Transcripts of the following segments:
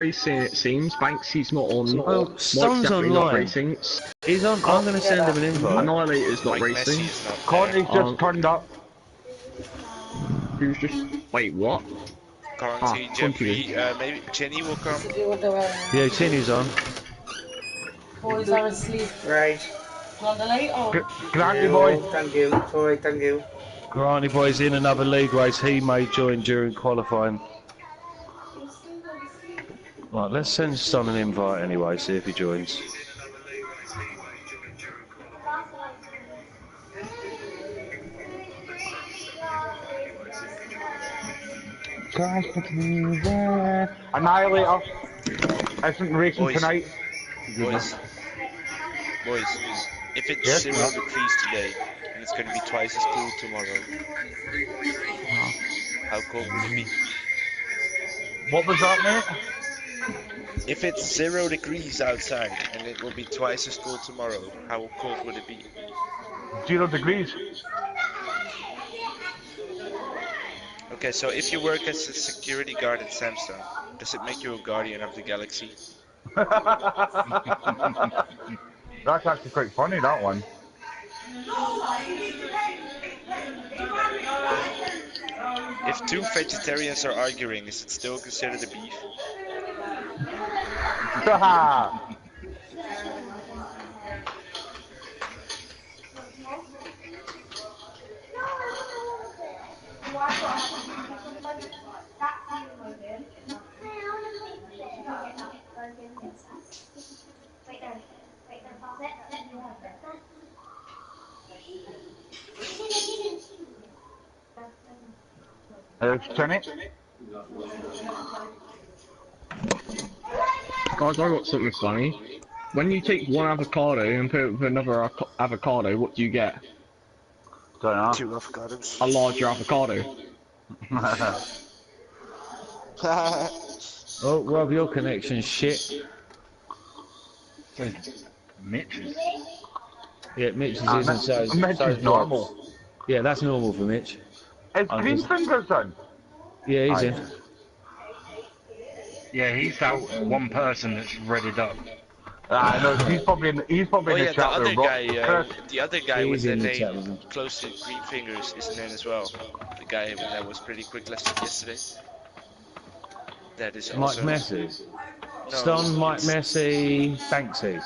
racing, it seems. Banksy's not on. Well, Stone's online. online. Not racing. He's on. I'm going to send him an invite. Annihilator's not racing. Courtney's just turned up. Who's just... Wait, what? Quarantine, Jeffrey, maybe Chinny will come. Yeah, Chinny's on. Boys are asleep. Right. Want the light on? Granny boy. Thank you. Sorry, thank you. Granny boy's in another league race. He may join during qualifying. Right, let's send Stone an invite anyway, see if he joins. Annihilator. Isn't racing Boys. tonight. Boys, if it's 0 degrees today, and it's going to be twice as cool tomorrow, how cold would it be? What was that, mate? If it's 0 degrees outside, and it will be twice as cold tomorrow, how cold would it be? 0 degrees. Okay, so if you work as a security guard at Samsung, does it make you a guardian of the galaxy? That's actually quite funny, that one. If two vegetarians are arguing, is it still considered a beef? Turn it. Guys, I got something funny. When you take one avocado and put it with another avocado, what do you get? Don't know. 2 avocados. A larger avocado. Oh, Rob, your connection's shit. Mitch's. Yeah, Mitch's isn't so. Mitch is normal. Yeah, that's normal for Mitch. Is Green Fingers in? Yeah, he's in. Yeah, he's that one person that's readied up. I know, he's probably in the chat room. The other guy He's with the in the chat name room. close to Green Fingers isn't in as well. The guy that was pretty quick yesterday. That is Mike also... Messi. No, Stone, Mike Messi, Banksy.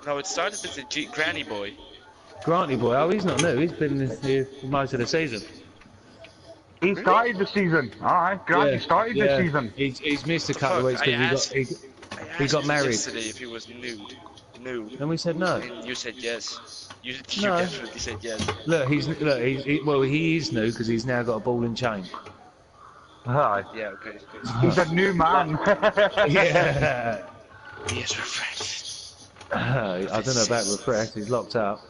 No, it started with the Granny Boy. Granty boy, oh, he's not new. He's been here for most of the season. He started the season. Alright, Granny started the season. He's missed a couple of weeks because he got married. Yesterday if he was nude. And we said no. And you said yes. You No. definitely said yes. Look, he is new because he's now got a ball and chain. Aye. Yeah, okay. He's a new man. Yeah. He is refreshed. I don't know about refreshed. He's locked up.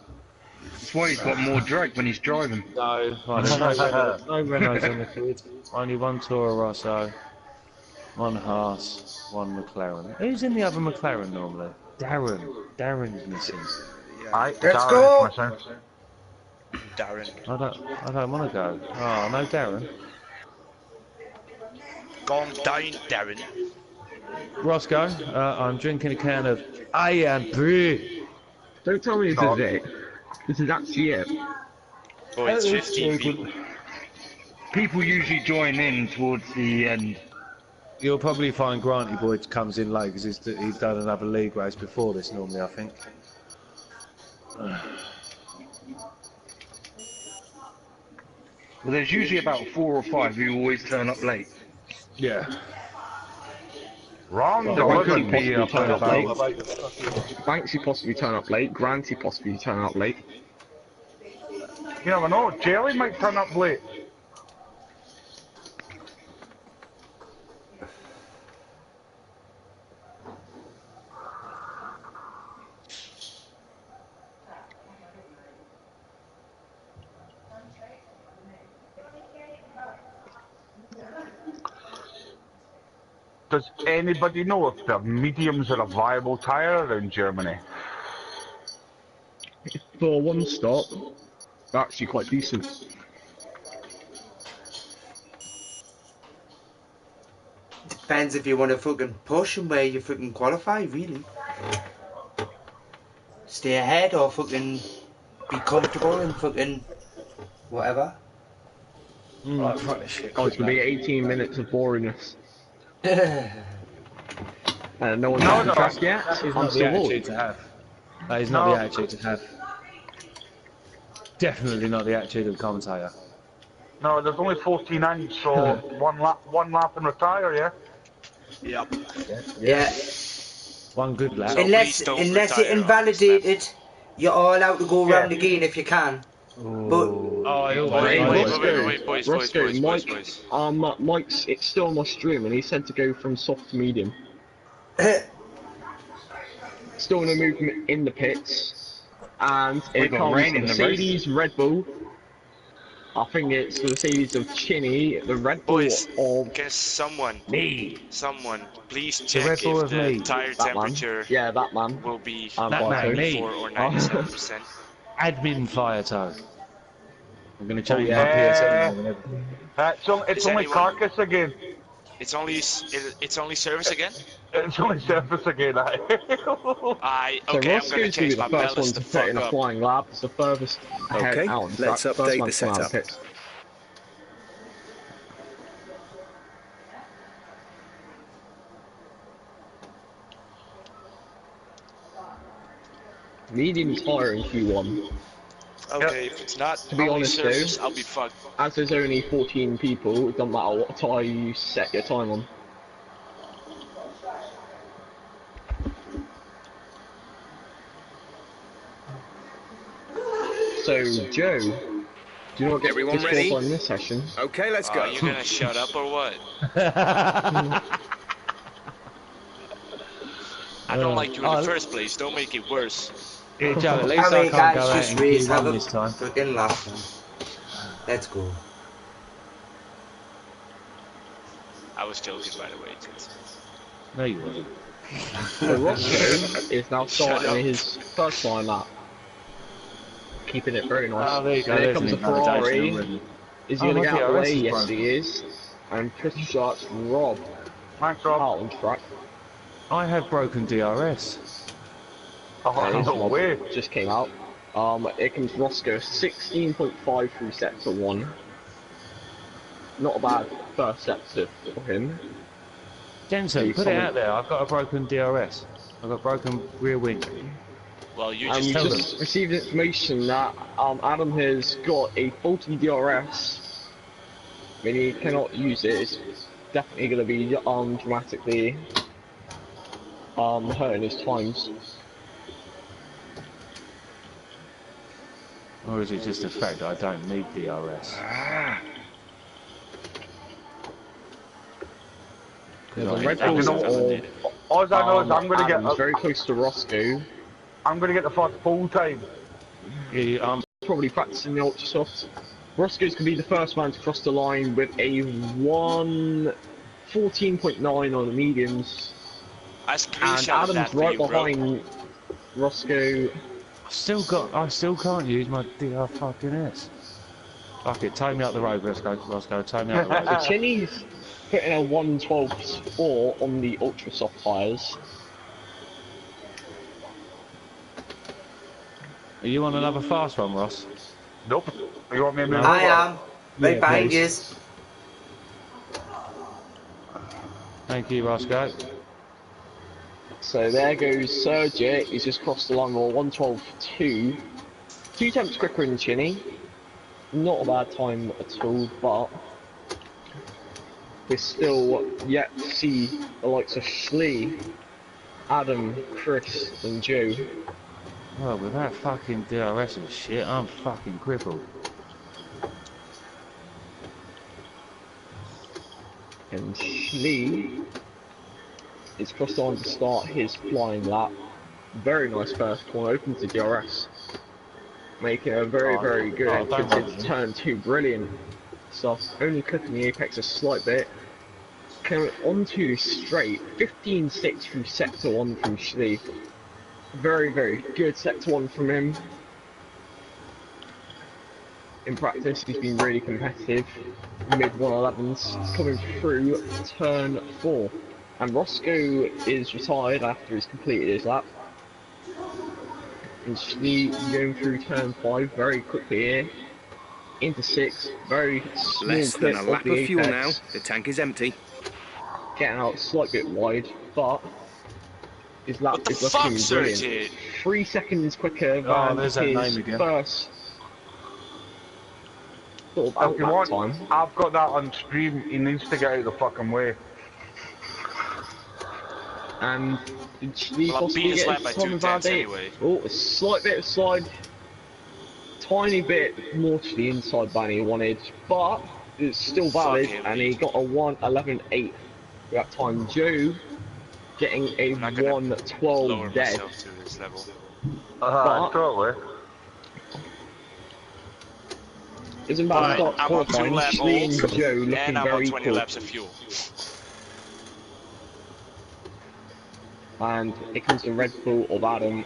That's why he's got more drag when he's driving. No, I don't know. No Renaults on the grid. Only one Toro Rosso, one Haas, one McLaren. Who's in the other McLaren normally? Darren. Darren's missing. Aye, Let's go. Darren. I don't want to go. Oh, no Darren. Calm down, Darren. Roscoe, I'm drinking a can of Iron Brew. Don't tell me this is it. This is actually it. Oh, it's 15 people. People usually join in towards the end. You'll probably find Granty Boy comes in late because he's done another league race before this normally, I think. Well, there's usually about 4 or 5 who always turn up late. Yeah. Wrong. Banksy possibly turn up late. Granty possibly turn up late. You never know. Jelly might turn up late. Does anybody know if the mediums are a viable tyre around Germany? For one stop, they're actually quite decent. depends if you want to fucking push and where you fucking qualify, really. Stay ahead or fucking be comfortable and fucking whatever. Right, fuck this shit. Oh, it's gonna be 18 minutes of boringness. No one's No, on the no. track yet. That is I'm not the still attitude walking. to have. That is not No. the attitude to have. Definitely not the attitude of the commentator. No, there's only 14 ends, so one lap and retire, yeah? Yep. Yeah. One good lap. So Unless please don't unless retire you're on this lap. invalidated, you're all allowed to go Yeah. round again if you can. But Oh, I Wait, always. boys, Roscoe, Mike, boys. Mike's, it's still on my stream, and he said to go from soft to medium. Still no movement in the pits, and We it got comes rain in the race. Mercedes, Red Bull. I think it's the Mercedes of Chinny, the Red Bull Boys, of can someone, please The check Red Bull if of the me. tire that man. temperature Yeah, that man. will be That man, 94 me. or 97%. Admin fire toe. I'm going to change yeah. my PSN and everything. It's Is only anyone- carcass again. It's only service again? It's only surface again, So Okay, I'm gonna Roscoe's gonna be change the my first one ballast to the put in fuck a up. flying lap. It's the furthest ahead Okay, out on track. let's First update man the to come out of setup. pits. Medium tire in Q1. Okay, if it's not To be only honest service, though, I'll be fucked. as there's only 14 people, it doesn't matter what tire you set your time on. So, Joe, do you not get Everyone disqualified ready? in this session? Okay, let's go. Are you gonna shut up or what? I don't like you in the first place, don't make it worse. Yeah, Joe, at least how I many can't go guys out just in race have Q1 a this time. fucking laugh, man. Let's go. I was joking, by the way, kids. No, you wasn't. So Roscoe is now Shut up. starting his first line lap. Keeping it very nice. Oh, there you go. And here There's comes an a Ferrari. invalidation already. Is he Oh, going to my get out of the DRS way? is Yes, broken. he is. And Chris Sharp's Rob Thanks, Rob. out on track. I have broken DRS. Oh, no way. Just came out. Here comes Roscoe, 16.5 through sets to 1. Not a bad first set for him. Jensen, Hey, put it someone- out there. I've got a broken DRS. I've got broken rear wing. Well, you And just we tell just received information that Adam has got a faulty DRS. I mean, he cannot use it. It's definitely going to be dramatically hurting his times. Or is it just the fact that I don't need DRS? There's Right. a Red That Bull was or All I know is I'm gonna Adam's get very close to Roscoe. the first full time. Yeah, Probably practicing the ultra soft. Roscoe's gonna be the first man to cross the line with a 1:14.9 on the mediums, I and screenshot that Adam's for right you, bro. behind Roscoe. I still can't use my DR fucking S. Fuck it, tie me up the road, Roscoe, tie me up the So road. Chinny's putting a 1:12.4 on the ultra soft tyres. Are you on another fast one, Ross? Nope. You want me to move I over? am. Right Yeah, behind please. yous. Thank you, Roscoe. So there goes Sergey. He's just crossed the line with 1:12.2. 2 tenths quicker than Chinny. Not a bad time at all, but we're still yet to see the likes of Schlee, Adam, Chris, and Joe. Well, with that fucking DRS and shit, I'm fucking crippled. And Schlee is crossed on to start his flying lap. Very nice first corner, opens the DRS. Making a very good don't entrance worry. into turn 2, brilliant stuff. Only clipping the apex a slight bit. Coming onto straight, 15.6 through sector 1 from Schlee. Very good sector 1 from him. in practice, he's been really competitive. Mid 111s coming through turn 4. And Roscoe is retired after he's completed his lap. And Schlee going through turn 5 very quickly here. Into 6, very small Less clip than a lap of the of fuel apex. now. The tank is empty. Getting out a slight bit wide, but his lap What the is fuck, looking brilliant. Sergeant? 3 seconds quicker Oh, than there's that his name again. first sort of If you outlap want, time. I've got that on stream. He needs to get out of the fucking way. And did she Well, I beat possibly his get lap his by time 2 of tenths validate? anyway. Oh, a slight bit of slide. Tiny bit more to the inside than he wanted, but it's still valid, him, and dude. he got a 1:11.8 for that time. Joe getting a I'm not gonna lower 1:12 dead. myself to this level. But Totally. isn't bad Alright, start I'm on 2 qualifying. lap Schlee and old, Joe and looking I'm on very 20 cool. laps of fuel. And here comes the Red Bull of Adam.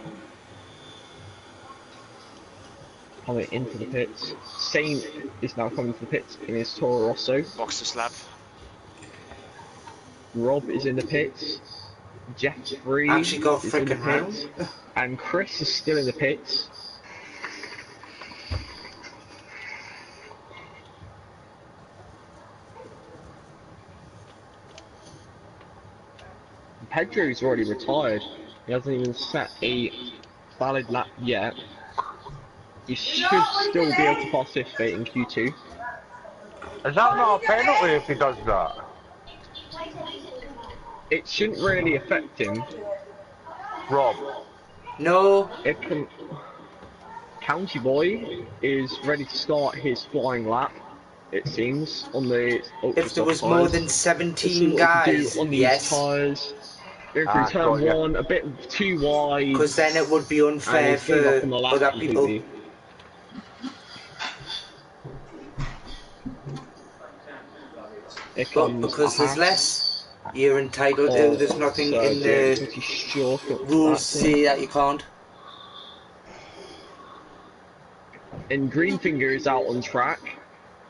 Coming into the pits. Saint is now coming to the pits in his Toro Rosso. Box to slap. Rob is in the pits. Jeffrey Actually got is in the freaking pits. round. And Chris is still in the pits. Pedro's already retired. He hasn't even set a valid lap yet. He should still be able to participate in Q2. Is that not a penalty if he does that? It shouldn't really affect him. Rob. No. It can... County Boy is ready to start his flying lap, it seems, on the ultra If there soft was tyres. more than Let's see 17 what he can do guys, on these yes. tyres. Going through turn got 1, a bit too wide. Because then it would be and unfair he's gave up for on the lap other people. completely. Here But comes because there's Ahas. less, you're entitled Oh, to. There's nothing so in the pretty sure rules say that you can't. And Greenfinger is out on track,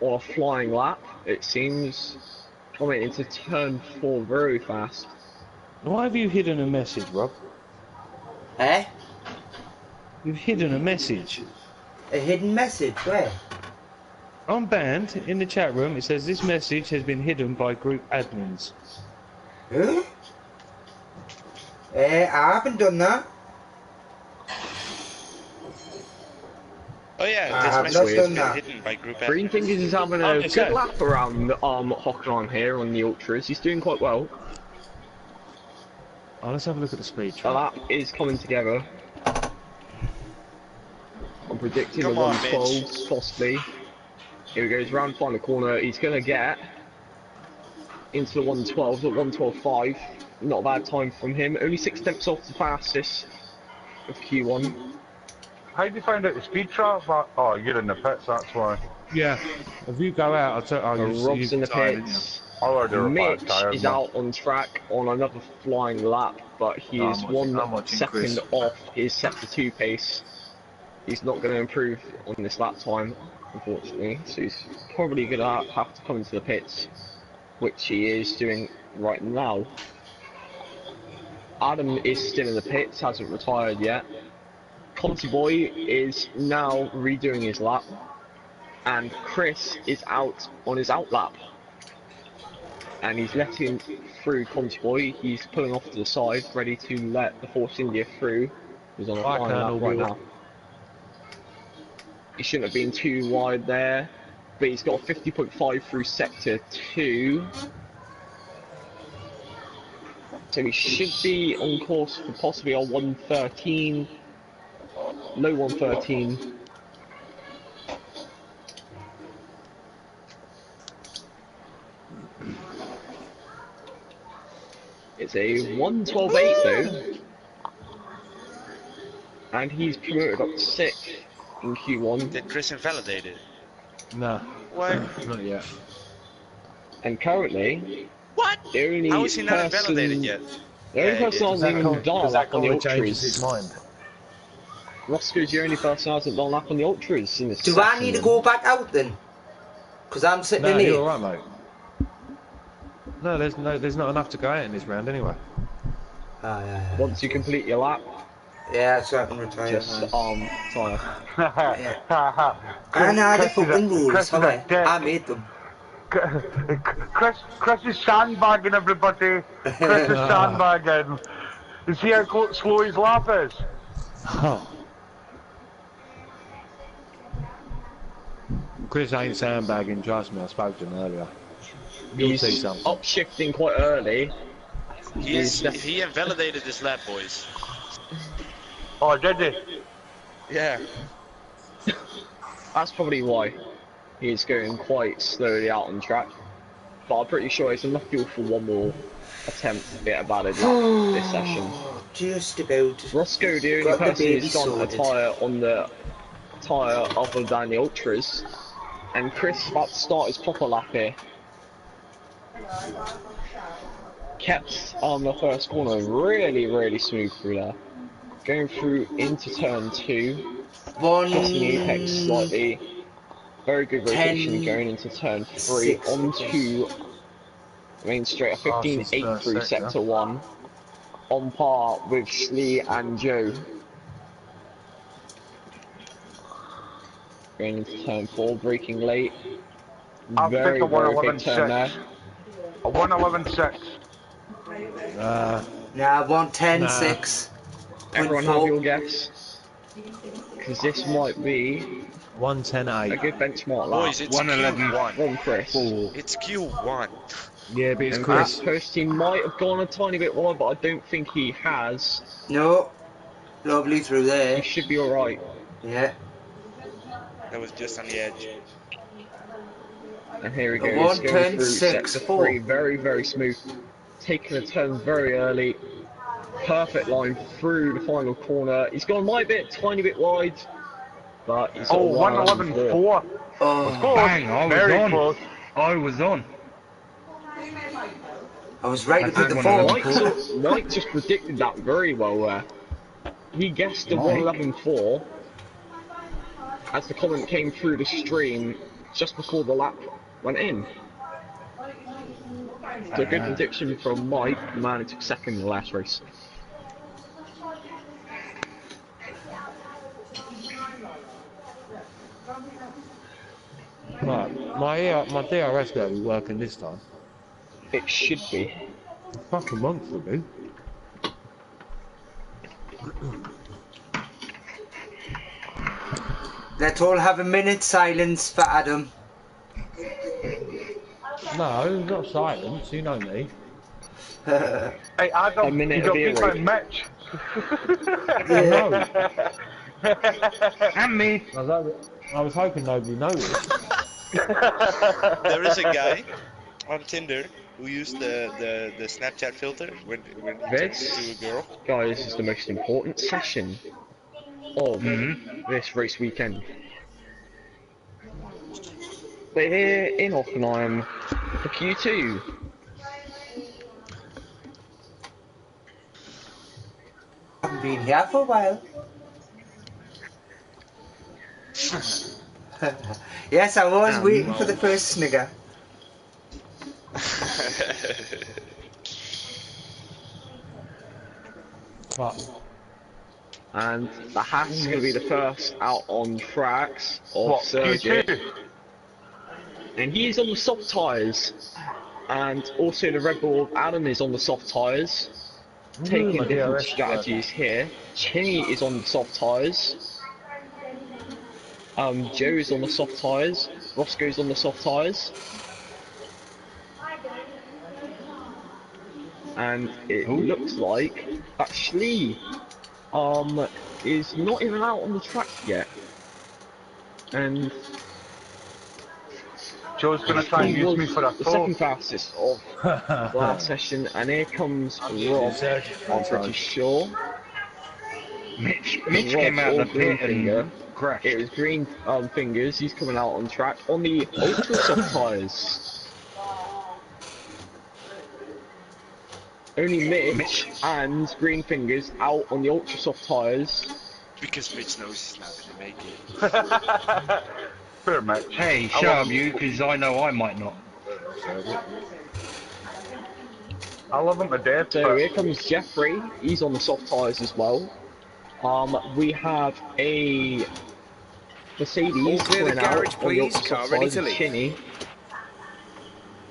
on a flying lap, it seems. Coming into turn 4 very fast. Why have you hidden a message, Rob? Eh? You've hidden a message. A hidden message? Where? On band, in the chat room, it says this message has been hidden by group admins. Huh? I haven't done that. Oh yeah, I this have message not has done been that. hidden by group Green admins. Fingers is having a Okay, good so- lap around Hockenheim here on the Ultras. He's doing quite well. Oh, let's have a look at the speed The track. lap is coming together. I'm predicting Come the on, 112s, possibly. Here he goes, round final corner. He's going to get into the 112s at 112.5. Not a bad time from him. Only 6 steps off the fastest of Q1. How do you find out the speed trap? Oh, you're in the pits, that's why. Yeah. If you go out, I'll tell Rob's in the pits. I ordered a Mitch fast tire, is man. out on track on another flying lap, but he Oh, is I'm 1 watching second Chris. off his sector 2 pace. He's not going to improve on this lap time, unfortunately, so he's probably going to have to come into the pits, which he is doing right now. Adam is still in the pits, hasn't retired yet. Conti Boy is now redoing his lap, and Chris is out on his out lap. And he's letting through Conti Boy. He's pulling off to the side, ready to let the Force India through. He's on a Bye, flying Colonel lap right Will. now. He shouldn't have been too wide there, but he's got a 50.5 through sector 2. So he should be on course for possibly a 113, low 113. It's a 112.8 though, and he's promoted up to 6th in Q1. Did Chris invalidate it? No, What? not yet. And currently, What? the only How is he not invalidated person, yet? the only Yeah, he person did. hasn't even done a Does lap that on the comment changes Ultras. his mind? Roscoe's the only person who hasn't done lap on the ultras in this Do I need to go back out then? Because I'm sitting No, in here. you're alright, mate. No, there's not enough to go out in this round anyway. Ah, yeah. Once you complete your lap, Yeah, so I can retire. just tire. I know the fucking rules, Chris have is I? a dick. I made them. Chris is sandbagging everybody. Chris is sandbagging. You see how slow his lap is? Oh. Chris ain't sandbagging, trust me, I spoke to him earlier. You'll see He's something. upshifting quite early. He invalidated this lap, boys. Oh, did he? Yeah. That's probably why he's going quite slowly out on track. But I'm pretty sure it's enough fuel for one more attempt to get a valid lap this session. Just about. Roscoe, the only Got the person baby who's done a sorted. tyre on the tyre other than the ultras, and Chris is about to start his proper lap here. Kept on the first corner really smooth through there. Going through into turn 2, crossing the apex slightly. Very good rotation going into turn 3 onto main straight, a 15.8 through sector 1. On par with Schlee and Joe. Going into turn 4, braking late. Very big turn there. A 111.6. Nah, 110.6. Everyone have your guess? Because this might be 110.8. a good benchmark lap. Boys, it's 111. From Chris. It's Q1. Yeah, but it's And Chris. Chris he might have gone a tiny bit wide, but I don't think he has. No. Lovely through He there. should be alright. Yeah. That was just on the edge. And here he The goes, going through 110.6, sector 3, very smooth. Taking a turn very early. Perfect line through the final corner. He's gone my bit, tiny bit wide, but he's got 111.4. Oh, Bang, I was Very on. close. I was on. I was right I to put said the phone. 111.4. Mike just predicted that very well there. He guessed the Mike? 111.4 as the comment came through the stream just before the lap went in. So a good prediction from Mike, the man who took second in the last race. Right, my DRS better be working this time. It should be. Fucking month for me. Let's all have a minute silence for Adam. No, not silence, you know me. Hey, Adam, A minute you of got beat by earring. Mitch. No. And me. I was hoping nobody noticed. There is a guy on Tinder who used the Snapchat filter when he This, talks to a girl. guys, is the most important session of this race weekend. We're here in Hockenheim for Q2. I haven't been here for a while. Yes, I was waiting for the first snigger. But And the Haas is going to be the first out on tracks of What, circuit. Q2? And he is on the soft tyres. And also the Red Bull Adam is on the soft tyres. Taking my different DRS strategies here. Chinny is on the soft tyres. Joe is on the soft tyres. Roscoe's on the soft tyres. And it looks like actually is not even out on the track yet. And Joe's going to try and he use was me for a the tow. second fastest of the last session, and here comes Rob, I'm pretty sure. Mitch Rob came out or of the pit Greenfinger. and crashed. It was green fingers, he's coming out on track on the ultra soft tyres. Only Mitch and Green Fingers out on the ultra soft tyres. Because Mitch knows he's not gonna make it. Fair match. Hey, shut up you, because I know I might not. I love him to death, So but here comes Jeffrey. He's on the soft tyres as well. We have a Mercedes All clear the coming garage, out on the please. ultra Car soft ready tyres to of leave. Chinny.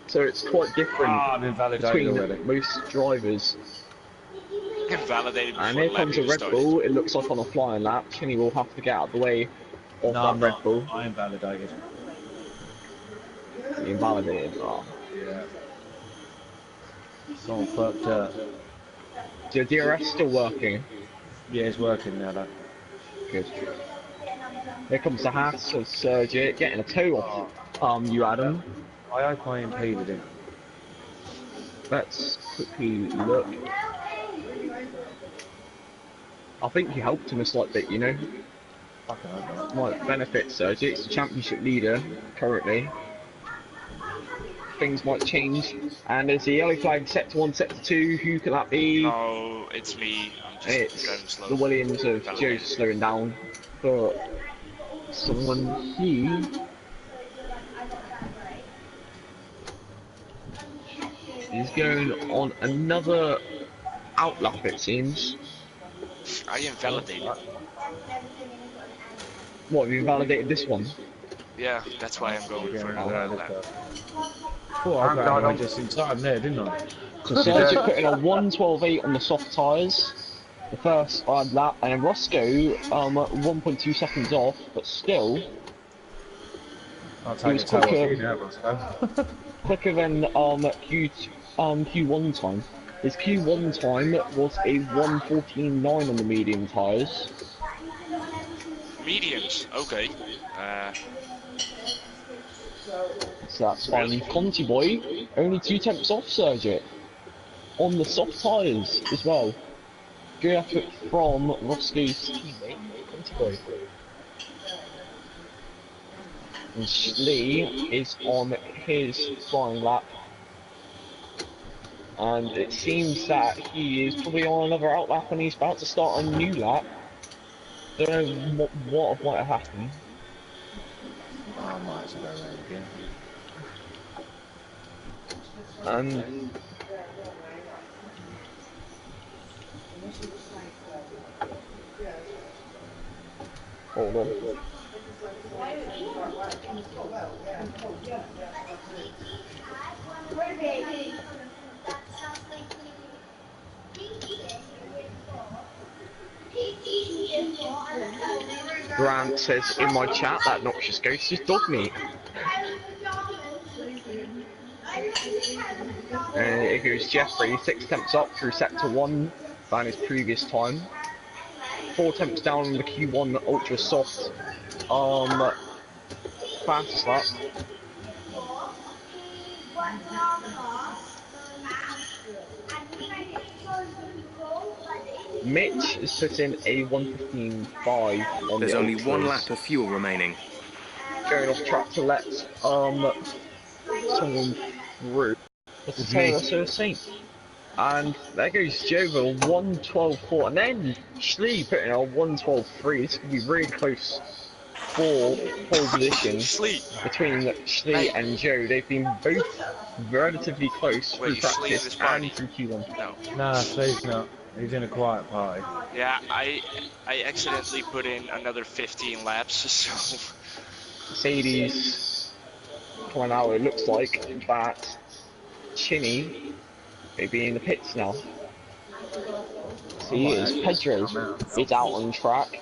So it's quite different Ah, I've been validated between already. most drivers. Invalidated And before here the lap comes a even Red started. Bull. It looks like on a flying lap. Chinny will have to get out of the way of No, that I'm Red not. Bull. I am validated. Being validated. Oh. Yeah. Someone fucked up. Is your DRS still working? Yeah, it's working now though. Good. Here comes the Haas of Sergio getting a toe off you, Adam. I hope I impeded him. Let's quickly look. I think you helped him a slight bit, you know. Fucking hope not. Might benefit Sergio. It's the championship leader currently. Things might change. And there's a yellow flag set to 1, set to 2. Who can that be? No, it's me. I'm just driving It's slow. the Williams of Joe Validated. slowing down for someone he is going on another outlap, it seems. I invalidated. What, have you validated this one? Yeah, that's why I'm going for another lap. Oh, I got away just in time there, didn't I? So Sergio putting a 1:12.8 on the soft tyres, the first lap, and then Roscoe 1.2 seconds off, but still I'll he take was a toe off quicker, you now, Roscoe. quicker than Q1 time. His Q1 time was a 1:14.9 on the medium tyres. Mediums, okay. So that's fine. Conti boy, only 2 tenths off Sergio on the soft tyres as well. Good effort from Roscoe's teammate, Conti boy. And Schlee is on his flying lap. And it seems that he is probably on another outlap and he's about to start a new lap. Don't know what might have happened. Oh, I might have to go around again. Hold on. Grant says in my chat that noxious ghost is dog meat. And it goes Jeffrey, 6 tenths up through sector 1 than his previous time. 4 tenths down on the Q1 ultra soft fast lap. Mitch is putting a 1:15.5 on There's the only ultras. 1 lap of fuel remaining. Going off track to let someone through. What's the tail that's so saint? And there goes Jovo, 1:12.4, and then Schlee putting a 1:12.3. This could be really close for pole position between Schlee and Joe. They've been both relatively close through practice and through Q1. No. Nah, Slee's not. He's in a quiet party. Yeah, I accidentally put in another 15 laps, so... Mercedes coming out, it looks like that Chinny may be in the pits now. See, it's Pedro is out on track.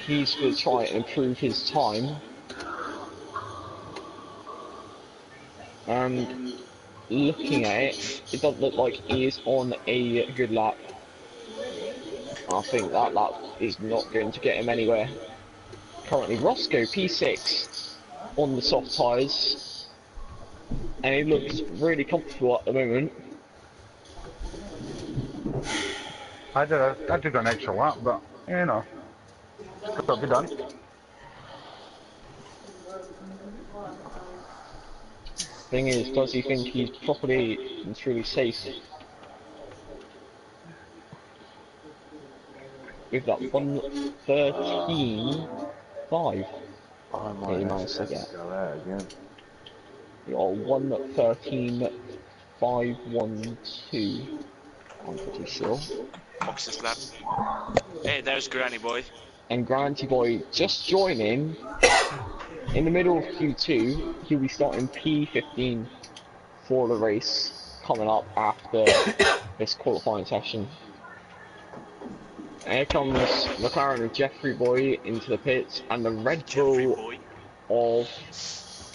He's going to try and improve his time. And looking at it, it doesn't look like he is on a good lap. I think that lap is not going to get him anywhere. Currently, Roscoe P6 on the soft tyres. And he looks really comfortable at the moment. I did an extra lap, but you know, it's got to be done. Thing is, does he think he's properly and truly safe? with that 1:13.5. I might he have managed to get. go out again. You got 1:13.512. I'm pretty sure. Boxes lap. Hey, there's Granny Boy. And Granty Boy just joining in the middle of Q2. He'll be starting P15 for the race coming up after this qualifying session. And here comes McLaren with Jeffrey Boy into the pits and the Red Bull of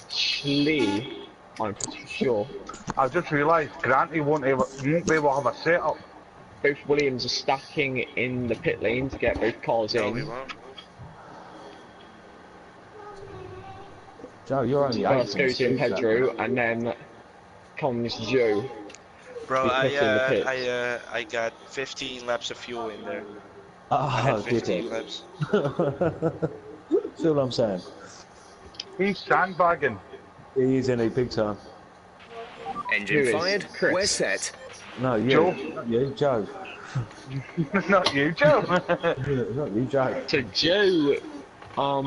Schlee, I'm pretty sure. I've just realised Granty won't be able to have a setup. Both Williams are stacking in the pit lane to get both cars No, we in. won't. Joe, you're only First 18. goes in Pedro, and then comes Joe. Bro, He's putting the pits. I got 15 laps of fuel in there. I Oh, had did 15 it? laps. See what I'm saying? He's sandbagging. He is in a big time. Engine Who is? fired. Chris. We're set. No, you. Joe? Not you, Joe. Not you, Joe. Not you, Joe. So Joe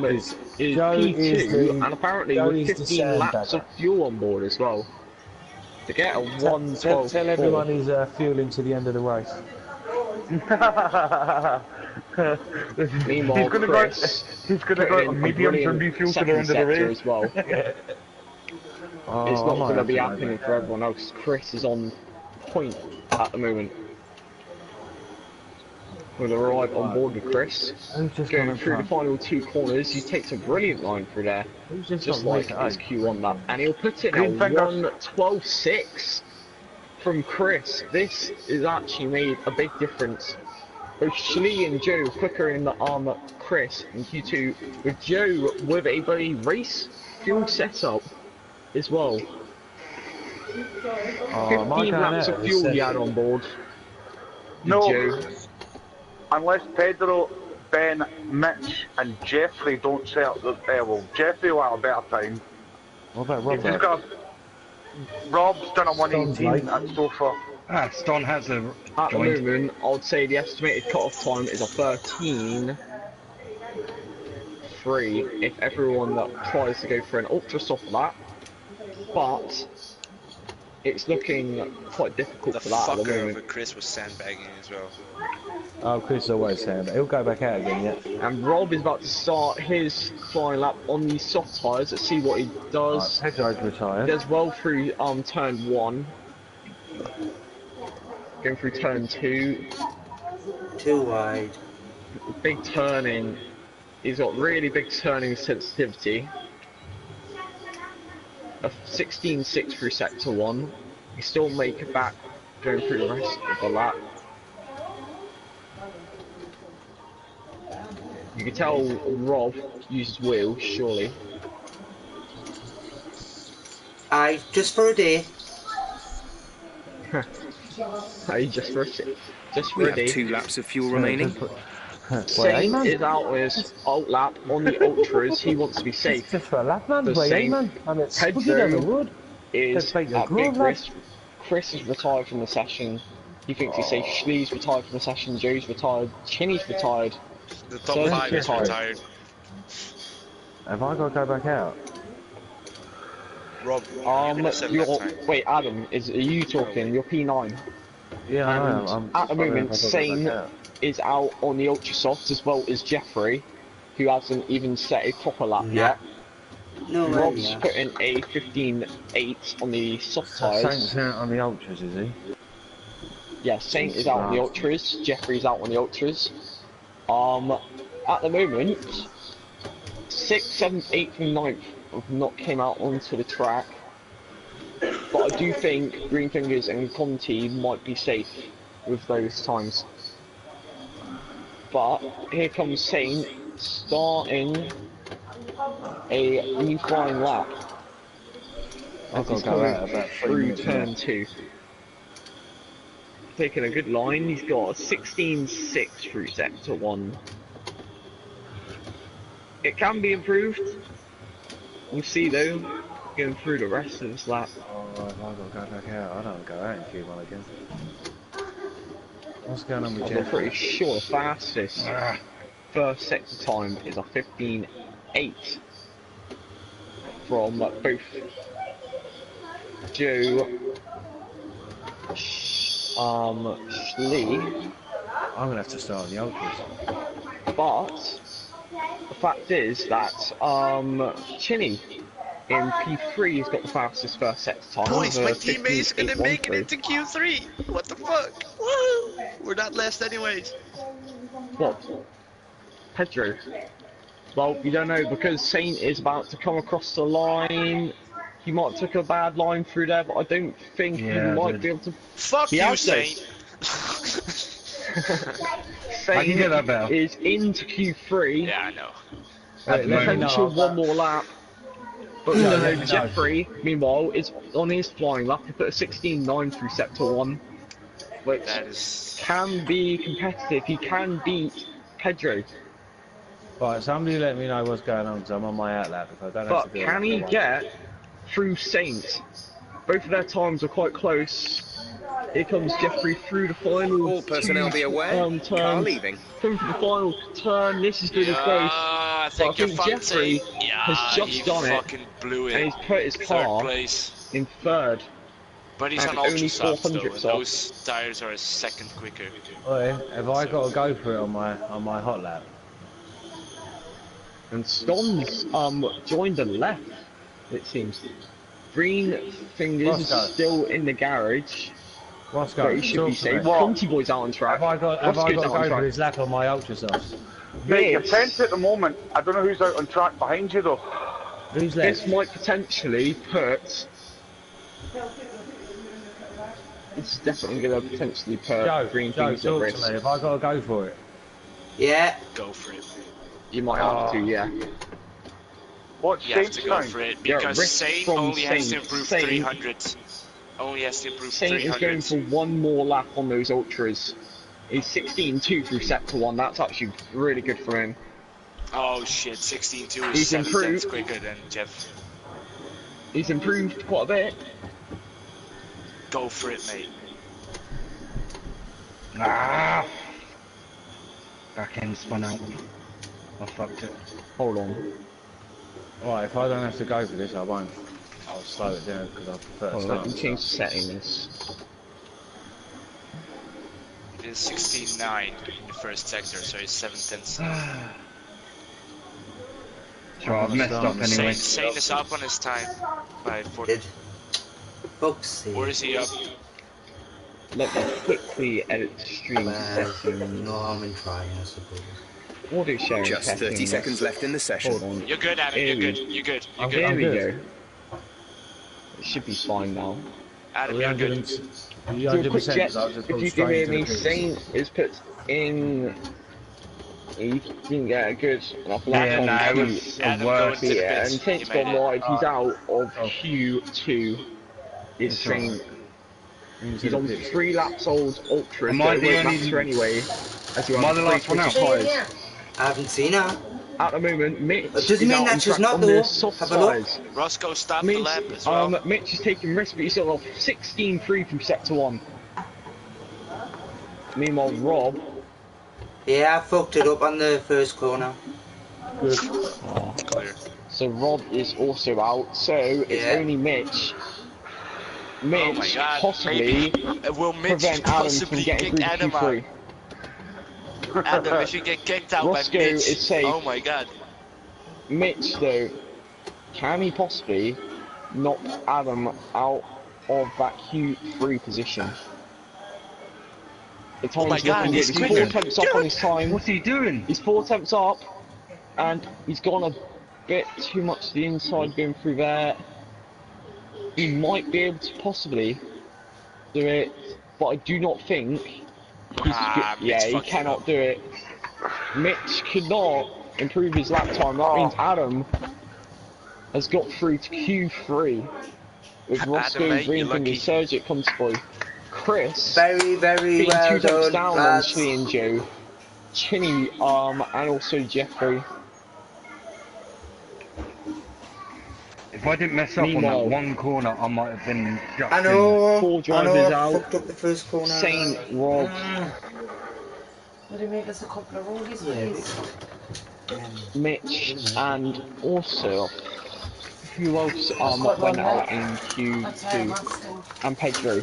is Joe P2 is the- and apparently Joe with is the 15 laps of sandbagger. fuel on board as well. To get a Tell 1:12.4. everyone he's fueling to the end of the race. Meanwhile, he's gonna Chris he's gonna put go in a medium to brilliant refuel to the second end of the sector race. as well. Oh, It's I not might going to have be go happening back for out. everyone else. Chris is on point at the moment. We'll arrive on board with Chris. Who's just Going gone through the in front? final two corners, he takes a brilliant line through there. Who's just Just got like race his Q1 lap. And he'll put in a Green fingers. 1:12.6 from Chris. This has actually made a big difference. Both Schlee and Joe quicker in the arm Chris in Q2, with Joe with a bloody race fuel setup as well. Oh, am I 15 going laps out of of fuel this he had session? on board. No, Joe. unless Pedro, Ben, Mitch, and Jeffrey don't set up the well, Jeffrey will have a better time. What about He's just Robert? got Rob's done a Sounds 118 like- at so far. Ston has a At the joint. moment, I would say the estimated cut-off time is a 13.3 if everyone that tries to go for an ultra soft lap, but it's looking quite difficult The for that at the fucker moment. over Chris was sandbagging as well. Oh, Chris is always saying that. He'll go back out again, yeah. And Rob is about to start his flying lap on these soft tyres. Let's see what he Right, does. Pedro's He retired. does well through turn 1. Going through turn 2. Too wide. Big turning. He's got really big turning sensitivity. A 16.6 through sector 1. He still make it back going through the rest of the lap. You can tell Rob uses wheels, surely. Aye, just for a day. Hey, just for a sec. Just for We a have day. 2 laps of fuel remaining. Saint is out his alt lap on the ultras. He wants to be safe. Just for a lap, man. The Play, same. man. I mean, it's Pedro spooky down the wood. Is Just make your at big groove, lad. risk. Chris is retired from the session. He thinks he's safe. Schlee's retired from the session. Joe's retired. Chinny's retired. The top So 5 is retired. retired. Have I got to go back out? Rob, you're gonna set lap time. Wait, Adam, are you talking? You're P9. Yeah, I And know. I'm at the just wondering moment, if I've got to go Sane back out. is out on the ultra soft as well as Jeffrey, who hasn't even set a proper lap yet. No way. Rob's Yeah. putting a 15.8 on the soft So Saint's tyres. out on the ultras, is he? Yeah, Saint is out on the ultras. Jeffrey's out on the ultras. At the moment, 6th, 7th, 8th, and 9th have not came out onto the track. But I do think Greenfingers and Conti might be safe with those times. But here comes Saint starting a new flying lap. I've As got he's to go coming out about 3 through minutes. turn 2. Taking a good line, he's got a 16.6 through sector 1. It can be improved. We'll see though, going through the rest of this lap. Oh, I've got to go back out. I don't go out in Q1 again. What's going on with I'm Jeff? pretty sure the fastest first sector time is a 15.8 from both Joe Schlee, I'm gonna have to start on the ultras. but the fact is that Chinny in P3 has got the fastest first sector time. Boys, of my a teammate's gonna make it 15.813. into Q3. What the fuck? Woo! We're not last anyways. What? Pedro? Well, you don't know because Saint is about to come across the line. He might have took a bad line through there, but I don't think he Yeah, I might did. be able to. Fuck He you, has though. Saint. I can get that Saint better. is into Q3. Yeah, I know. At the let me moment. Potential know. one more lap. But Yeah, no, let me know. Jeffrey, meanwhile, is on his flying lap. He put a 16.9 through sector 1, which That is. can be competitive. He can beat Pedro. Right, somebody let me know what's going on because I'm on my outlap. If I don't have to But do it, can he I won't. get through Saint? Both of their times are quite close. Here comes Jeffrey through the final All personnel be aware. Car turns. leaving. Coming for the final turn. This is good as both. Yeah, But I thank you, think Jeffrey Fonte. Yeah, has just he done it, fucking blew and it. he's put his Third car place. in third. But he's And on only ultra softs 400 though, and soft. those tires are a second quicker. Oi, have I got to go for it on my hot lap? And Ston's joined the left, it seems. Green Fingers Roscoe. is still in the garage, Roscoe, but he should be talk to safe. me. Conti Boy's out on track. Have I got to Roscoe's go out on for track. this lap on my ultra softs? Mate, you're This, 10th at the moment. I don't know who's out on track behind you though. Who's this left? might potentially put. It's definitely going to potentially put Green Joe, Fingers at talk risk. to me. Have I got to go for it? Yeah. Go for it. You might have to, yeah. What's You have Saint's to go time? for it Yeah, because risk Saint from only has to Saint. improve Saint- 300. Only has to improve Saint is 300. going for one more lap on those ultras. He's 16.2 through sector 1. That's actually really good for him. Oh shit, 16.2 is He's 7 improved. tenths quicker than Jeff. He's improved quite a bit. Go for it, mate. Ah! Back end spun out. I fucked it. Hold on. Alright, if I don't have to go for this, I won't. I'll slow it down because I prefer to Hold on, start. let me change the settings. It is 16.9 in the first sector, so it's 7 tenths. Sure, I've messed up anyway. Saint is up on his time by 40. Did. Fuck's sake. Where is he up? Let me quickly edit the stream settings. No harm in trying, I suppose. Audio sharing Just 30 settings. seconds left in the session. Hold on. You're good, Adam. Here You're we- good. You're good. You're I'm good. There we good. go. It should be fine now. Adam, you're good. Do a quick 100% check. because I'll just If pull you can straight hear into me, the pits. Saint is put in. He didn't get a good enough lap Yeah, on no, it Q. was a Adam, go worse. into the Yeah, pits. and Saint's You made gone it. wide. He's out of Oh. Q2. Is It's alright. Saint. Into He's the on pits. 3 laps old ultras, Am but I it the won't only- matter anyway, as you Am I have the last one out? tyres. I haven't seen her. At the moment, Mitch It doesn't is mean out that on she's track not on though. the soft Have a look. tyres. Roscoe stopped the Mitch, lap as well. Mitch is taking risks, but he's still off 16.3 from sector 1. Meanwhile, Rob, Yeah, I fucked it up on the first corner. Good. Clear. so Rob is also out, so it's Yeah. only Mitch. Oh my Mitch god. possibly Will Mitch prevent Adam from possibly getting kick through Adam Q3. out? Adam, if you get kicked out Roscoe by Mitch. is safe. Oh my god. Mitch, though, can he possibly knock Adam out of that Q3 position? The Oh my time's god, looking he's good. He's quicker. 4 tenths up on his time. What's he doing? He's 4 tenths up, and he's gone a bit too much to the inside going through there. He might be able to possibly do it, but I do not think he's Mitch yeah, he fucked it cannot up. do it. Mitch could not improve his lap time. That means Adam has got through to Q3 with Roscoe, mate, you're Greenfinger, lucky. Serge at Contiboy. Chris Very, very being well 2 tenths done, down on lads. Slee and Joe. Chinny, and also Jeffrey. If I didn't mess up on that Meanwhile- one corner, I might have been just I know. Four I drivers know. I out. fucked up the first corner. Saint, Rob, Would he make us a couple of rollies, please? Mitch, and also who else went out in That's why I'm Q2? asking. And Pedro.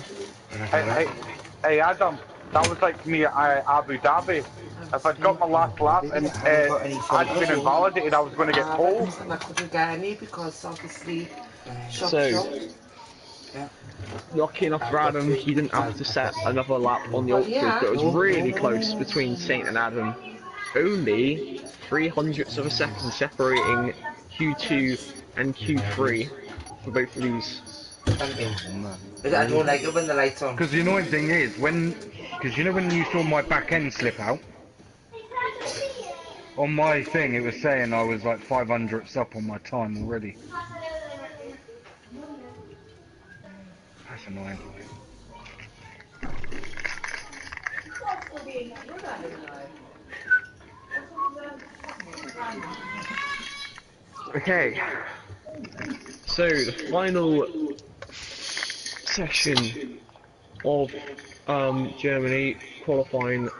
Hey, Adam, that was like me at Abu Dhabi. If I'd got my last lap and I'd been invalidated, I was going to get pulled. And I couldn't get any because obviously shop. Lucky enough for Adam, he didn't have to set another lap on the ultras, but it was really close between Saint and Adam. Only 0.03 of a second separating Q2 and Q3 for both of these. I don't like it when the lights on. Because the annoying thing is, because you know when you saw my back end slip out? On my thing, it was saying I was like 500ths up on my time already. That's annoying. Okay, so the final session of Germany qualifying.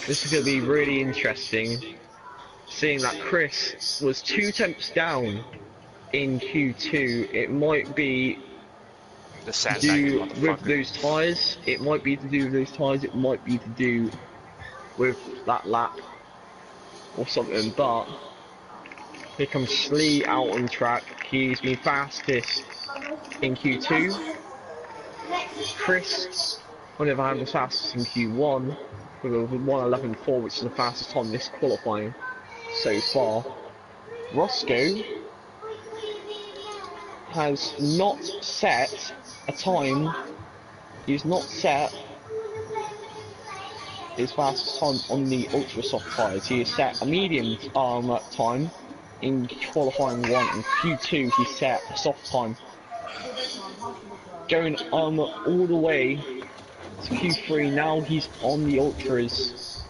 This is going to be really interesting, seeing that Chris was 2 tenths down in Q2. It might be The to do with those tyres, it might be to do with those tyres, it might be to do with that lap or something, but here comes Slee out on track. He's been fastest in Q2. Chris, on the other hand, was fastest in Q1 with a 1:11.4, which is the fastest time this qualifying so far. Roscoe has not set a time. He's not set his fastest time on the ultra soft tyres. He has set a medium time in qualifying 1, and Q2 he set a soft time. Going all the way to Q3, now he's on the ultras,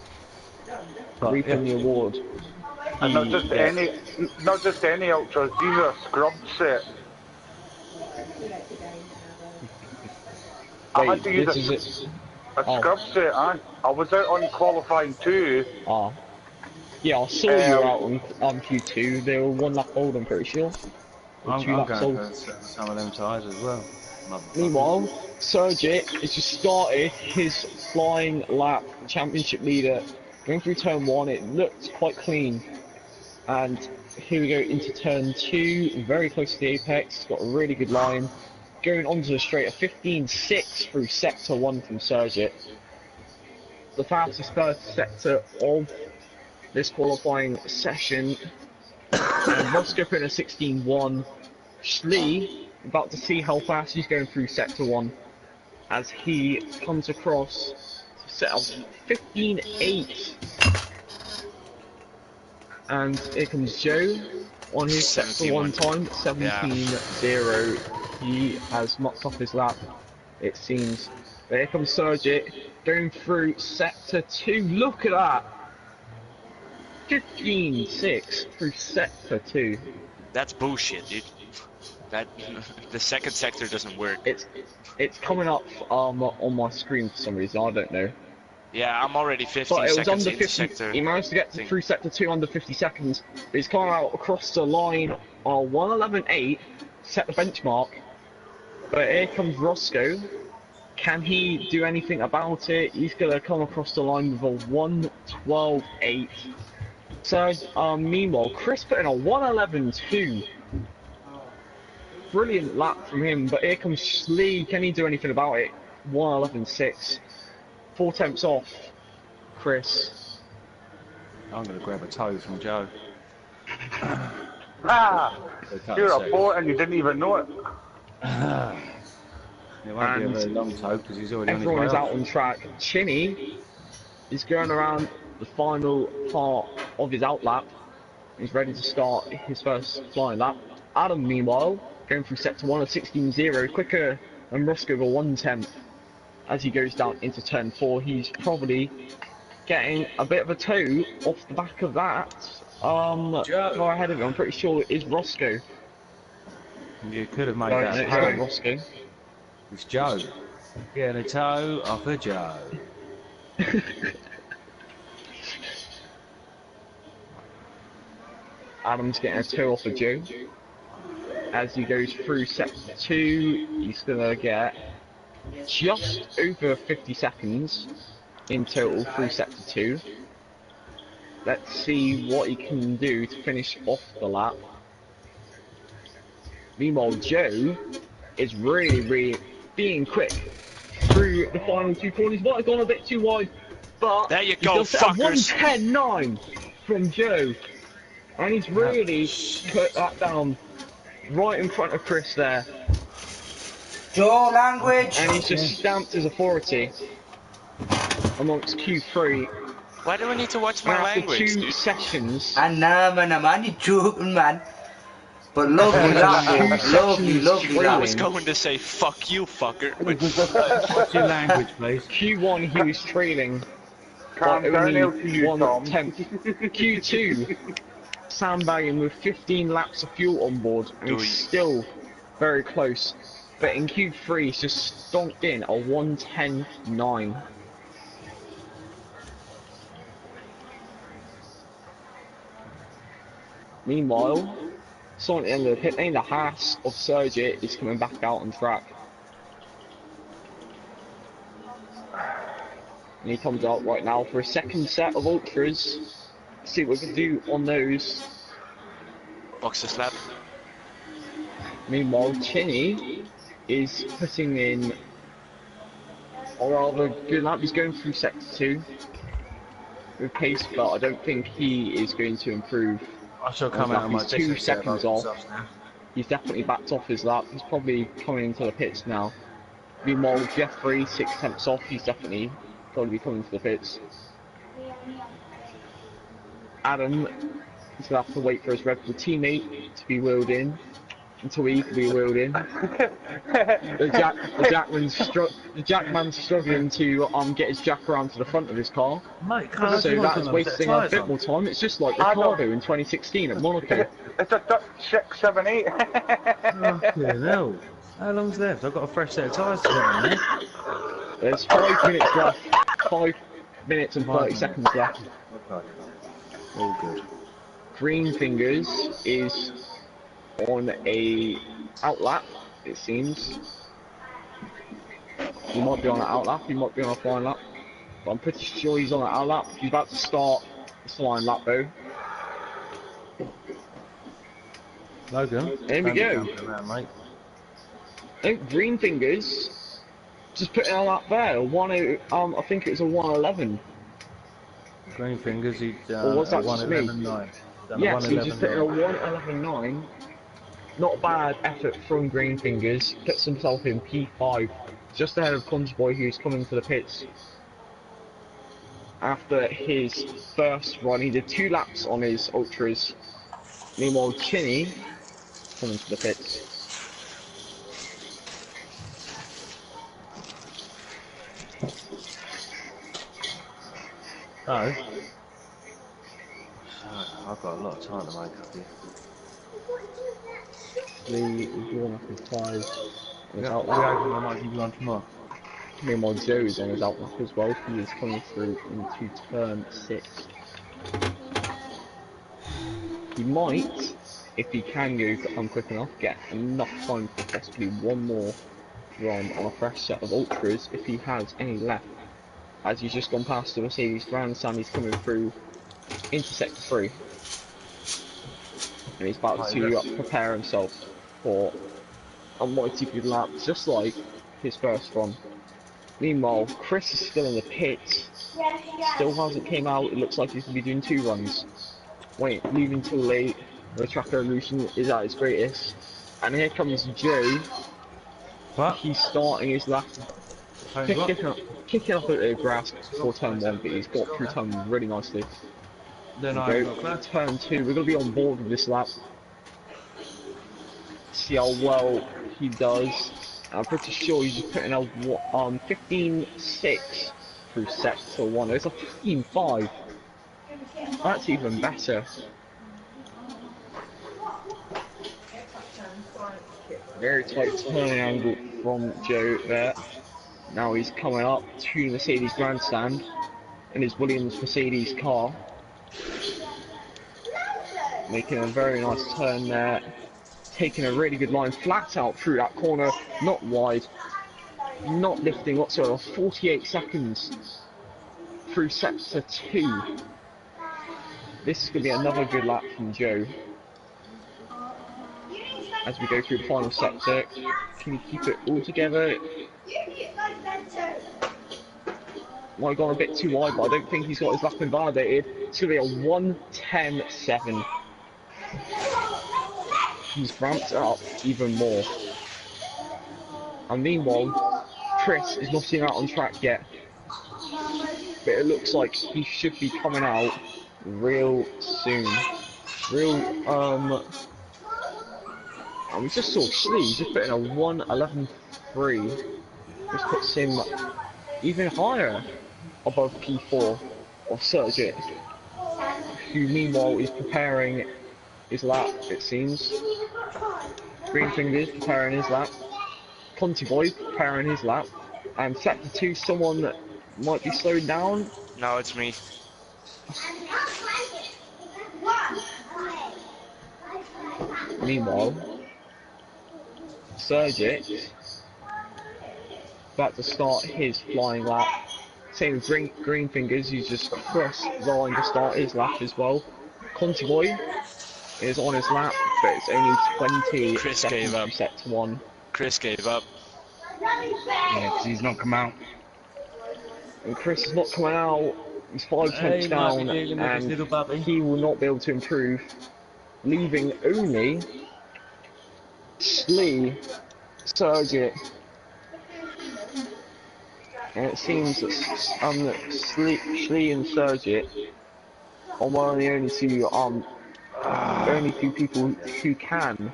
reaping the award. And not just any ultras, these are scrub set. I had to use a scrub set, I was out on qualifying 2. Yeah, I saw you were out on Q2. They were 1 lap old, I'm pretty sure. I'm going for some of them tyres as well. Meanwhile, Sergit has just started his flying lap, championship leader, going through turn 1. It looked quite clean, and here we go into turn 2, very close to the apex. Got a really good line, going onto the straight, a 15.6 through sector 1 from Sergit, the fastest first sector of this qualifying session. And Roscoe putting a 16.1. Schlee about to see how fast he's going through sector 1 as he comes across to set up 15.8. And here comes Joe on his sector 1 time, 17.0. He has mocked off his lap, it seems. But here comes Sergit going through sector 2. Look at that! 15.6 through sector 2. That's bullshit, dude. That the second sector doesn't work. It's coming up on my screen for some reason. I don't know. Yeah, I'm already 15 but it was seconds under into 50. sector. He managed to get through sector 2 under 50 seconds. But he's coming out across the line on 1:11.8, set the benchmark. But here comes Roscoe. Can he do anything about it? He's gonna come across the line with a 1:12.8. So, meanwhile, Chris put in a 1:11.2. Brilliant lap from him, but here comes Schlee. Can he do anything about it? 1:11.6. 4 tenths off Chris. I'm going to grab a toe from Joe. You're a bot and you didn't even know it. It won't be a very long toe because he's already on his way. Everyone is out on track. Chinny is going around the final part of his outlap. He's ready to start his first flying lap. Adam, meanwhile, going through sector 1 of 16.0, quicker than Roscoe by 1/10. As he goes down into turn 4, he's probably getting a bit of a toe off the back of that far ahead of him, I'm pretty sure it is Roscoe. You could have made No, that. it's not Roscoe. It's Joe. Getting a toe off of Joe. Adam's getting a toe off of Joe. As he goes through sector 2, he's gonna get just over 50 seconds in total through sector 2. Let's see what he can do to finish off the lap. Meanwhile, Joe is really being quick through the final 2 corners. Might have gone a bit too wide, but there you he go, does fuckers. 1:10.9 from Joe, and he's really put that down right in front of Chris there. Joe language! And he's just stamped his authority amongst Q3. Why do I need to watch my After language, 2 dude? sessions. And nah, man, I'm only joking, man. But lovely lap, lovely I lap. was going to say fuck you, fucker. But What's your language, please? Q1 he was trailing Calm by down, only to you, 1/10. Q2 sandbagging with 15 laps of fuel on board, and he's still very close. But in Q3 he's just stonked in a 1:10.9. Meanwhile, so at the end of the pit lane, the Haas of Sergey is coming back out on track. And he comes out right now for a second set of ultras. See what we can do on those. box a slap. Meanwhile, Chinny is putting in a rather good lap. He's going through sector 2 with pace, but I don't think he is going to improve. I shall come out of my He's 2 seconds off. He's definitely backed off his lap. He's probably coming into the pits now. Meanwhile, Jeffrey, 6 tenths off. He's definitely probably coming to the pits. Adam is going to have to wait for his Red Bull teammate to be wheeled in until he can be wheeled in. The Jackman's struggling to get his jack around to the front of his car. Mate, so that is wasting a bit more time. It's just like Ricardo in 2016 at Monaco. It's a 678. Fucking hell. How long's left? I've got a fresh set of tyres to get on there. There's 5 minutes left. 5 minutes and 30 seconds left. Okay. All good. Green Fingers is on a outlap, it seems. He might be on an outlap, he might be on a flying lap. But I'm pretty sure he's on an outlap. He's about to start the flying lap though. Logan. Here we go. Around, mate. I think Green Fingers just put in a lap there. I think it was a 1:11. Green Fingers, he's Or was that just me? 1:11.9. Yes, he just put in a 1:11.9. Not a bad effort from Green Fingers. Puts himself in P5, just ahead of Conboy, who's coming to the pits. After his first run, he did 2 laps on his ultras. Meanwhile, Chinny coming to the pits. Oh. I've got a lot of time to make up here. Lee is going up in 5. I might give you one tomorrow. Meanwhile, Joe is on his outlook as well. He is coming through into turn 6. He might, if he can go quick enough, get enough time for possibly one more run on a fresh set of ultras if he has any left. As he's just gone past the Mercedes Grandstand, he's coming through into sector 3. And he's about to prepare himself for a mighty good lap, just like his first run. Meanwhile, Chris is still in the pit. Still hasn't came out. It looks like he's going to be doing 2 runs. Wait, leaving too late. The track evolution is at its greatest. And here comes Joe. What? He's starting his lap. Kicking up at the grass for turn 1, but he's got through turn 1 really nicely. Then Turn 2, we're going to be on board with this lap. See how well he does. I'm pretty sure he's just putting out 15.6 through sector 1. It's a 15.5. That's even better. Very tight turning angle from Joe there. Now he's coming up to the Mercedes grandstand in his Williams Mercedes car. Making a very nice turn there. Taking a really good line flat out through that corner. Not wide. Not lifting whatsoever. 48 seconds through sector 2. This is going to be another good lap from Joe. As we go through the final sector, can he keep it all together? Might have gone a bit too wide, but I don't think he's got his lap invalidated. It's going to be a 1:10.7. He's ramped it up even more. And meanwhile, Chris is not even out on track yet. But it looks like he should be coming out real soon. We just saw Schlee just put in a 1:11.3. This puts him even higher above P4 of Sergit, who meanwhile is preparing his lap, it seems. Greenfingers preparing his lap. Conti Boy preparing his lap. And sector 2, someone that might be slowing down. No, it's me. Meanwhile, Sergit about to start his flying lap. Same with Greenfingers, who's just crossed the line to start his lap as well. Conti Boy is on his lap, but it's only 20 Chris seconds gave up. to sector 1. Chris gave up. Yeah, because he's not come out. And Chris is not coming out. He's 5 tenths down, and he will not be able to improve, leaving only Schlee, Sergit, and it seems that Schlee and Sergit are one of the only two people who can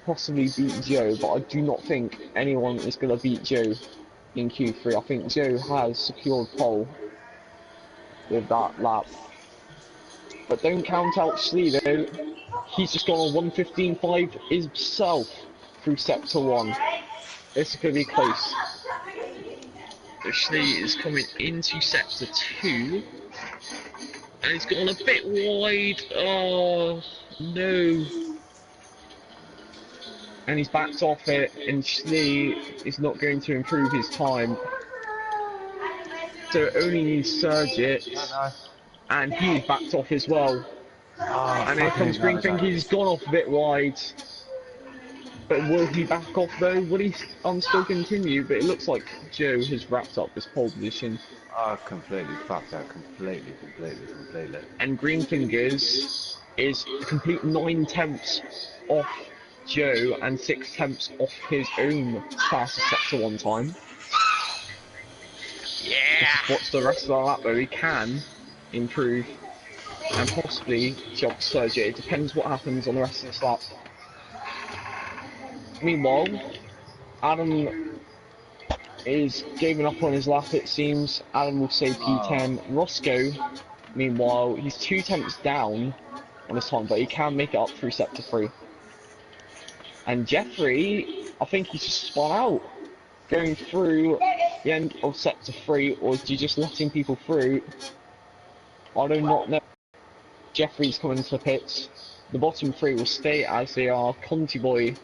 possibly beat Joe, but I do not think anyone is going to beat Joe in Q3. I think Joe has secured pole with that lap. But don't count out Schlee though. He's just gone on 1:15.5 himself through sector 1. This is going to be close. So Schlee is coming into sector 2. And he's gone a bit wide. Oh no. And he's backed off it, and Schlee is not going to improve his time. So it only needs Sergit, and he's backed off as well. And here comes Greenfing, he's gone off a bit wide. But will he back off though? Will he still continue? But it looks like Joe has wrapped up his pole position. Oh, completely fucked that, completely. And Greenfingers is a complete 9 tenths off Joe and 6 tenths off his own fastest sector 1 time. Yeah! Just watch the rest of the lap though, he can improve and possibly jog Sergit. It depends what happens on the rest of this lap. Meanwhile, Adam is giving up on his lap, it seems. Adam will say P10. Roscoe, meanwhile, he's 2 tenths down on his time, but he can make it up through sector 3. And Jeffrey, I think he's just spun out, going through the end of sector 3, or is he just letting people through? I do not know. Jeffrey's coming to the pits. The bottom 3 will stay as they are. Conti Boy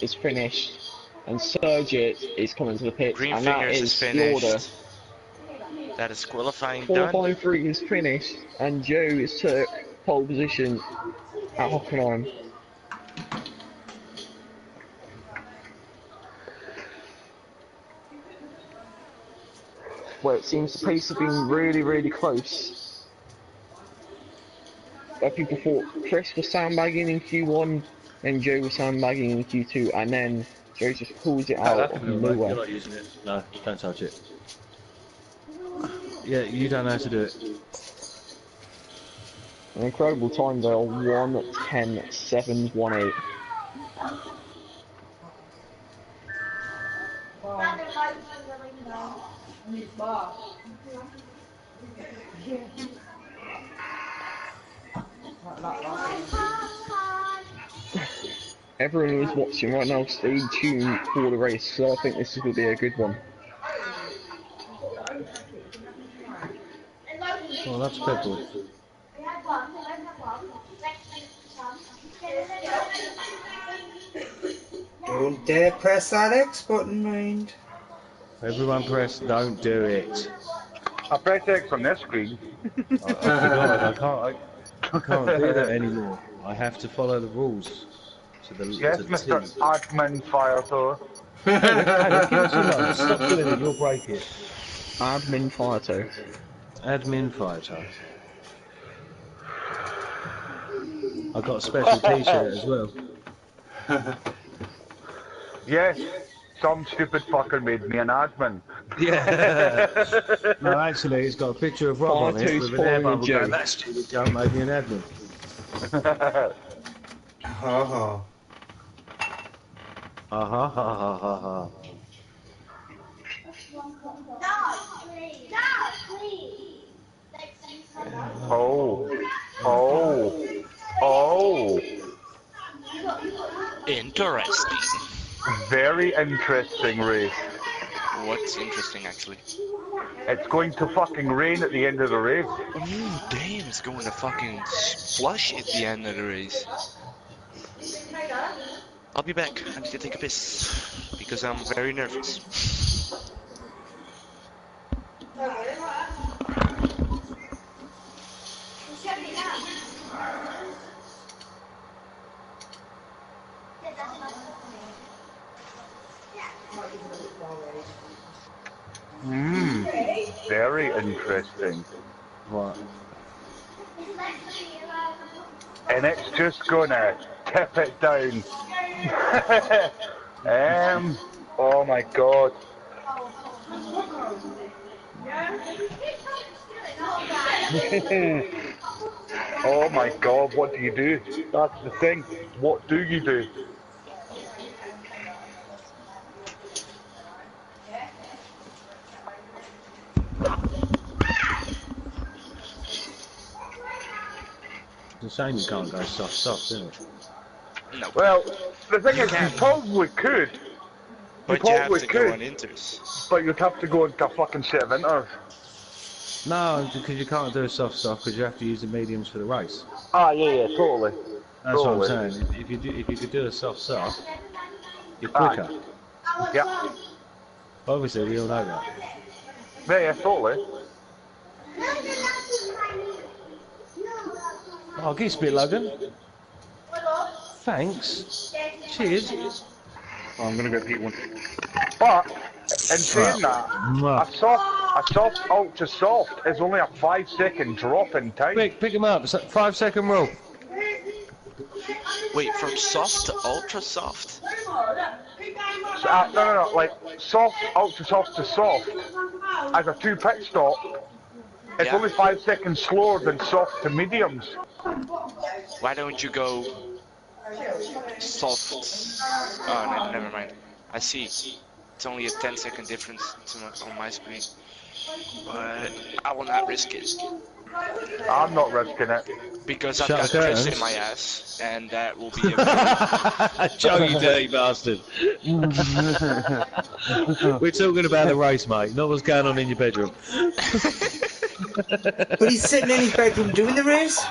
is finished, and Sergit is coming to the pits, and that is the order. That is qualifying Qualifying done. 3 is finished, and Joe is took pole position at Hockenheim. Well, it seems the pace has been really close. People thought Chris was sandbagging in Q1, then Joe was sandbagging in Q2, and then Joe just pulls it out of nowhere. You're not using it. No, don't touch it. Yeah, you don't know how to do it. An incredible time though, 1:10.718. everyone who's watching right now, stay tuned for the race. So I think this is going to be a good one. Oh, that's peppered. Don't dare press that X button, mind. Everyone press, don't do it. I pressed X on this screen. I forgot, I can't do that anymore. I have to follow the rules to the Yes, to the Mr. T. Admin Firesaw. Hey, give us a loan. Stop doing it, you'll break it. Admin Fireto. Admin fighter. I got a special T-shirt as well. Yes, some stupid fucker made me an admin. Yeah. No, actually, it's got a picture of Rob on it with an air bubble going, that stupid cunt made me an admin. Ha ha. Ha ha ha ha ha ha. Oh. Interesting. Very interesting race. What's interesting, actually? It's going to fucking rain at the end of the race. Damn, it's going to fucking flush at the end of the race. I'll be back. I need to take a piss because I'm very nervous. Very interesting. What? And it's just gonna tip it down. Oh my god. Oh my god, what do you do? That's the thing. What do you do? It's a shame you can't go soft, isn't it? No. Well, the thing You is, can. you probably could. But you have to go on inters. But you'd have to go into a fucking set of inters. No, because you can't do a soft because you have to use the mediums for the race. Ah, yeah, totally. That's totally. what I'm saying. If you could do a soft, you're quicker. Yeah. Obviously, we all know that. Yeah, totally. Oh, give us a bit, Logan. Thanks. Cheers. Oh, I'm gonna go eat one. But in saying that, a soft ultra soft is only a 5-second drop in time. Pick him up. It's a 5-second rule. Wait, from soft to ultra soft? No. Like soft, ultra soft to soft as a 2-pit stop. It's Yeah. only 5 seconds slower than soft to mediums. Why don't you go soft? Oh, no, never mind. I see. It's only a 10-second difference on my screen. But I will not risk it. I'm not risking it. Because I've Shut got the piss curtains. in my ass, and that will be a very... Joe, you dirty bastard. We're talking about the race, mate, not what's going on in your bedroom. But he's sitting in his bedroom doing the race?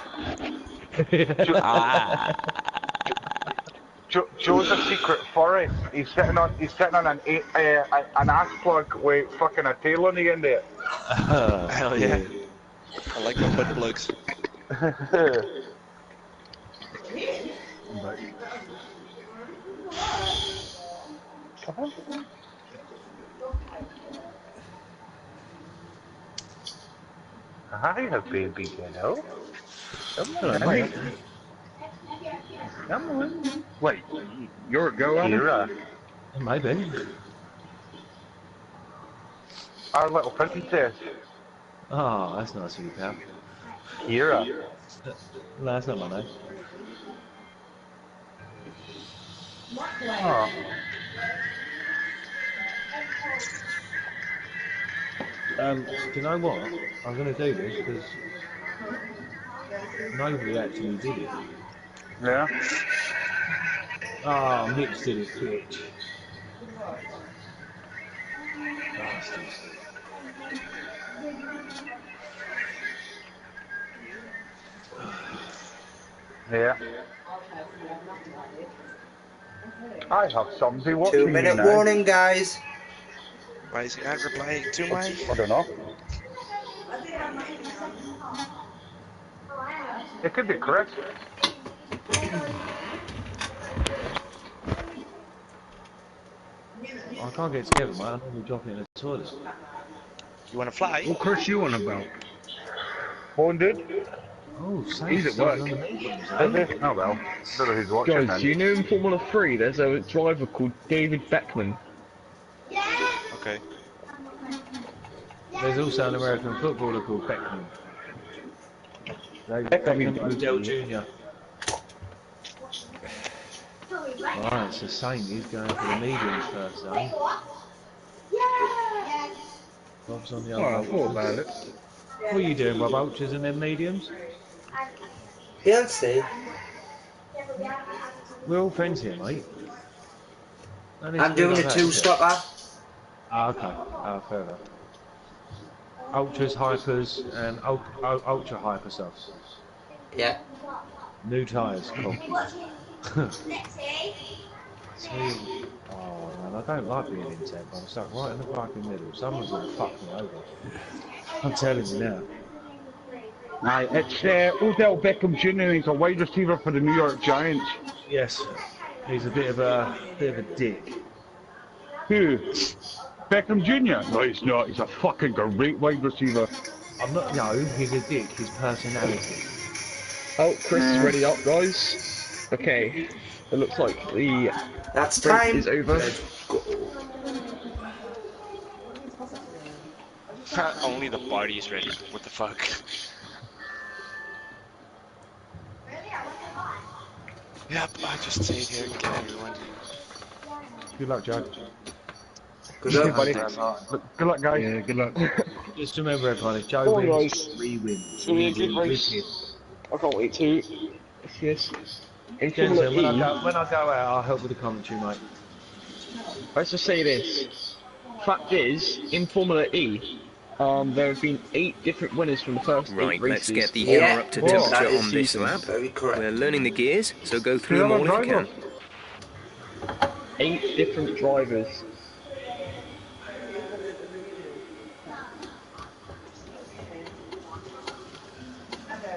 Joe's a secret furry. He's sitting on an ass plug with fucking a tail on the end of it. Hell yeah. I like my butt plugs. Hiya, baby girl. Come Hello, on, mate. Come on. Wait, you're a girl, Kira. Maybe. Our little princess. Oh, that's nice of you, pal. Kira. No, that's not my name. Oh. Do you know what? I'm going to do this because nobody actually did it. Yeah. Oh, Nick's did it, bitch. Bastards. Yeah. I have somebody watching 2 me minute now. warning, guys. Why is he not replying to my? I don't know. It could be Chris. I can't get together, man. I'm only dropping in the toilet. You wanna fly? What Chris you on about? Phone dude. Oh, He's at Saints work. on the mediums, Is eh? he? Oh well. Don't know who's watching Guys, do you then. know in Formula 3 there's a driver called David Beckman? Okay. There's also an American footballer called Beckman. Beckham Odell Jr. Alright, it's the same. He's going for the mediums first, though. Bob's on the other. Well, I thought about it. What are you doing, Bob? Ultras and then mediums? He'll see. We're all friends here, mate. I'm doing a two-stopper. Ah, okay. Ah, fair enough. Ultras, hypers, and ultra hyper stuff. Yeah. New tyres, cool. See, oh man, I don't like being in 10th. I'm stuck right in the fucking middle. Someone's gonna fuck me over. I'm telling you now. Aye, it's Odell Beckham Jr. He's a wide receiver for the New York Giants. Yes, he's a bit of a dick. Who? Beckham Jr. No, he's not. He's a fucking great wide receiver. I'm not. No, he's a dick. His personality. Oh, Chris is ready up, guys. Okay, it looks like the That's race time. is over. Only the party is ready. What the fuck? Yep, I just stayed here and get everyone. Good luck, Joe. Good luck, buddy. buddy. Good luck, guys. Yeah, good luck. Just remember, everyone, if Joe Come on, wins, guys. we win. It's gonna be a good race. I can't wait to see this. In Formula Jensen, when E, I go out, I'll help with the commentary, mate. let's just say this. Fact is, in Formula E, there have been 8 different winners from the first 8 Right, races. let's get the Yeah. car up to Whoa. temperature That is on this lap. Very correct. We're learning the gears, so go through Who's them all the if you driver? can. 8 different drivers.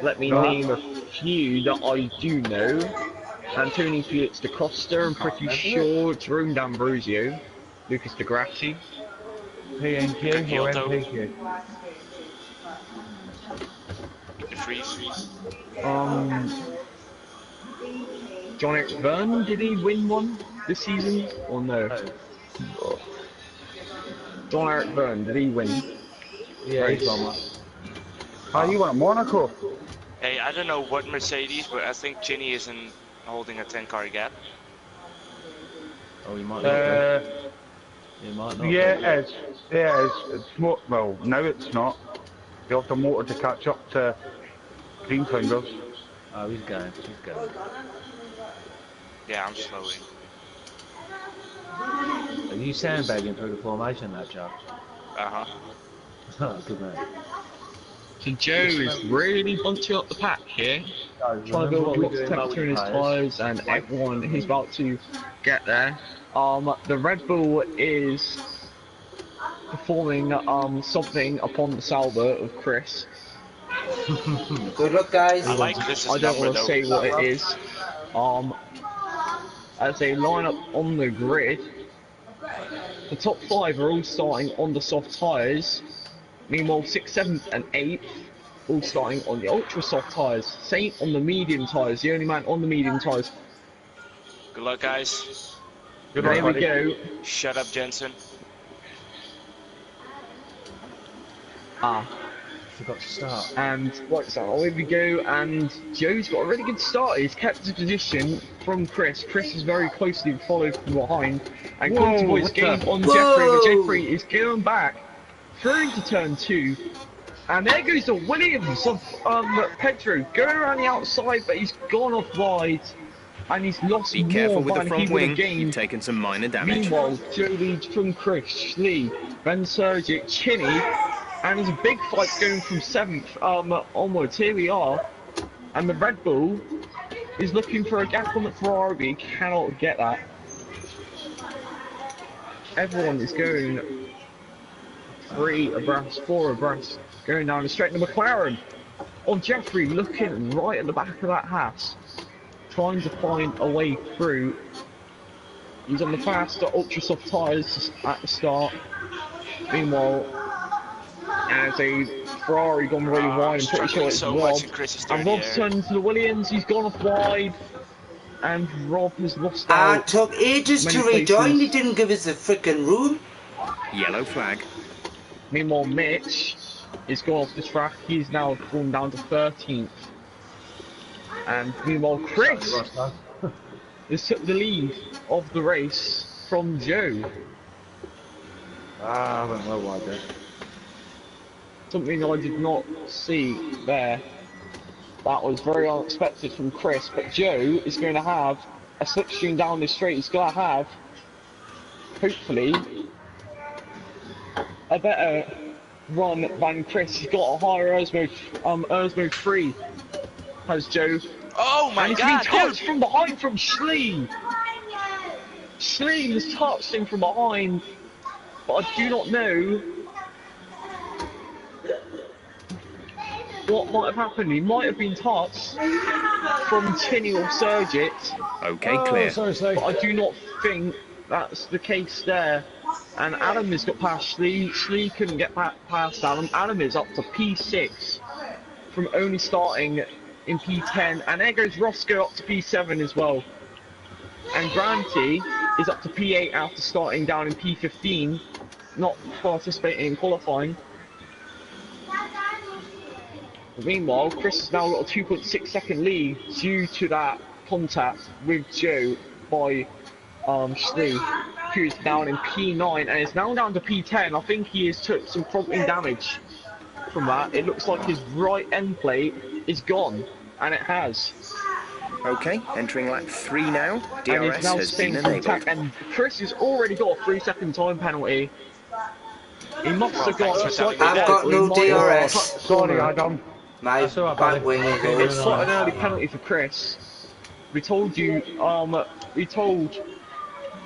Let me name a few that I do know. Antonio Felix da Costa, I'm pretty sure Jerome D'Ambrosio, Lucas Di Grassi. PNQ or Kyoto. MPQ? The freeze. John Eric Verne, did he win one this season or no? John Eric Verne, did he win? Yeah, he's Race? won one. Oh, you want Monaco? Hey, I don't know what Mercedes, but I think Ginny isn't holding a 10-car gap. Oh, he might not. He might not. Yeah, it is. Yeah, it is. It's more, well, now it's not. You have the motor to catch up to Green Fingers. Oh, he's going. He's going. Yeah, I'm slowing. Are you sandbagging through the formation, that Joe? Uh-huh. Oh, good man. So Joe is really bunching up the pack here, trying to Remember build what we lots do of in temperature in his multiplayers? tyres, and everyone is about to get there. The Red Bull is performing something upon the salvo of Chris. Good luck, guys. I like Chris's I don't number want to though. say what it is. As they line up on the grid, the top 5 are all starting on the soft tyres. Meanwhile, 6th, 7th, and 8th all starting on the ultra soft tyres. Saint on the medium tyres, the only man on the medium tyres. Good luck, guys. Good luck, There we buddy. go. Shut up, Jensen. Forgot to start. And right, so here we go. And Joe's got a really good start. He's kept his position from Chris. Chris is very closely followed from behind. And Conti Boy's game on Jeffrey, but Jeffrey is going back through to turn 2. And there goes the Williams of Pedro going around the outside, but he's gone off wide. and he's lost Be more careful with the than he front would have wing. gained. You've taken some minor damage. Meanwhile, Joe leads from Chris, Schlee, then Sergic, Chinny, and there's a big fight going from 7th onwards. Here we are, and the Red Bull is looking for a gap on the Ferrari, but he cannot get that. Everyone is going 3 abreast, 4 abreast, going down the straight. The McLaren on Jeffrey looking right at the back of that Haas, trying to find a way through. He's on the faster ultra soft tyres at the start. Meanwhile, as a Ferrari gone really wide, I'm pretty sure it's so Rob. much in Chris's And Rob's turned to the Williams, he's gone off wide. And Rob has lost out. It took ages to rejoin, he didn't give us the frickin' room. Yellow flag. Meanwhile, Mitch is gone off the track, he's now fallen down to 13th. And meanwhile, Chris has took the lead of the race from Joe. I went well wide there. Something I did not see there. That was very unexpected from Chris, but Joe is going to have a slipstream down this straight. He's going to have, hopefully, a better run than Chris. He's got a higher Ersmo 3, has Joe. Oh my and god, he's been touched from behind from Schlee. Schlee has touched him from behind, but I do not know what might have happened. He might have been touched from Tinny or Sergit. Okay, clear. But I do not think that's the case there. And Adam has got past Schlee. Schlee couldn't get past Adam. Adam is up to P6 from only starting in P10. And there goes Roscoe up to P7 as well. And Granty is up to P8 after starting down in P15, not participating in qualifying. Meanwhile, Chris has now got a 2.6 second lead due to that contact with Joe by Schlee, who's down in P9 and is now down to P10. I think he has took some prompting damage from that. It looks like his right end plate is gone, and it has. Okay, entering lap 3 now. DRS now has been enabled. contact, and Chris has already got a 3-second time penalty. He must have got a slightly I've got no DRS. Sorry, Adam. My back wing is It's over. quite an early penalty for Chris. We told you, we told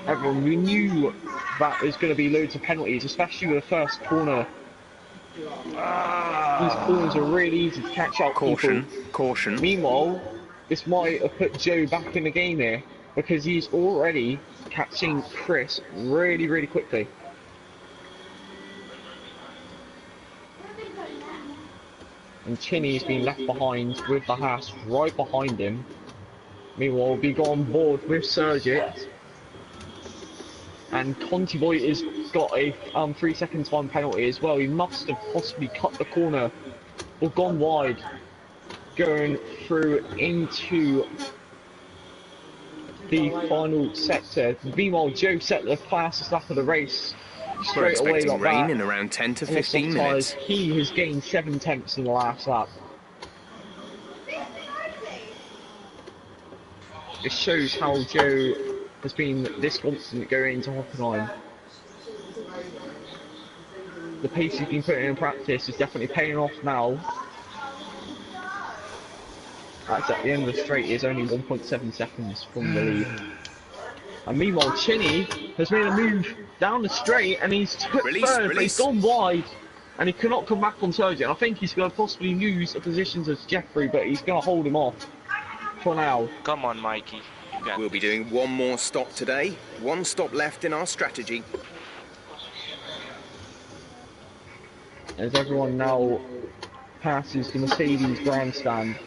everyone, we knew that there's going to be loads of penalties, especially with the first corner. These corners are really easy to catch out Caution, people. caution. Meanwhile, this might have put Joe back in the game here, because he's already catching Chris really, really quickly. And Chinny's been left behind with the Haas right behind him. Meanwhile, we'll be on board with Sergit. And Conti Boy has got a 3-second time penalty as well. He must have possibly cut the corner or gone wide, going through into the final sector. Meanwhile, Joe set the fastest lap of the race. We're Straight away expecting like rain that. in around 10 to On the 15 soft minutes. tyres, he has gained 7 tenths in the last lap. It shows how Joe has been this constant going into Hockenheim. The pace he's been putting in practice is definitely paying off now. That's at the end of the straight, is only 1.7 seconds from the lead. And meanwhile, Chinny has made a move down the straight and he's took third, but he's gone wide and he cannot come back on Sergio. And I think he's going to possibly lose the positions as Jeffrey, but he's going to hold him off for now. Come on, Mikey. We'll be doing one more stop today. One stop left in our strategy. As everyone now passes the Mercedes grandstand.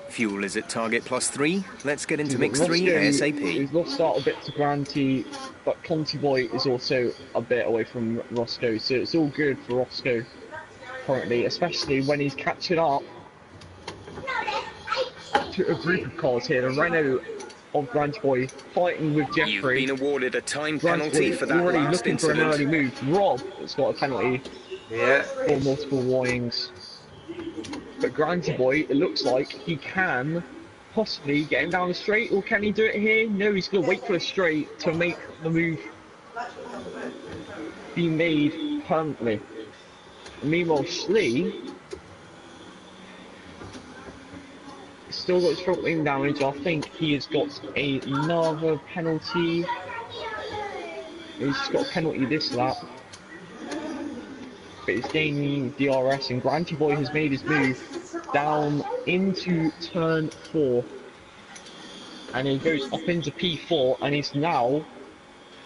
Fuel is at target +3. Let's get into mix 3 Roscoe, ASAP. He's lost out a bit to Granty, but Conti Boy is also a bit away from Roscoe, so it's all good for Roscoe currently, especially when he's catching up to a group of cars here. The Renault of Granty Boy fighting with Jeffrey. You've been awarded a time Granty penalty Boy for that already last looking for an early incident. move. Rob has got a penalty for multiple warnings. But Granty Boy, it looks like he can possibly get him down the straight, or can he do it here? No, he's going to wait for a straight to make the move be made permanently. Meanwhile, Schlee still got his front wing damage. I think he has got another penalty. He's just got a penalty this lap. But he's gaining DRS, and Granty Boy has made his move down into turn 4. And he goes up into P4, and he's now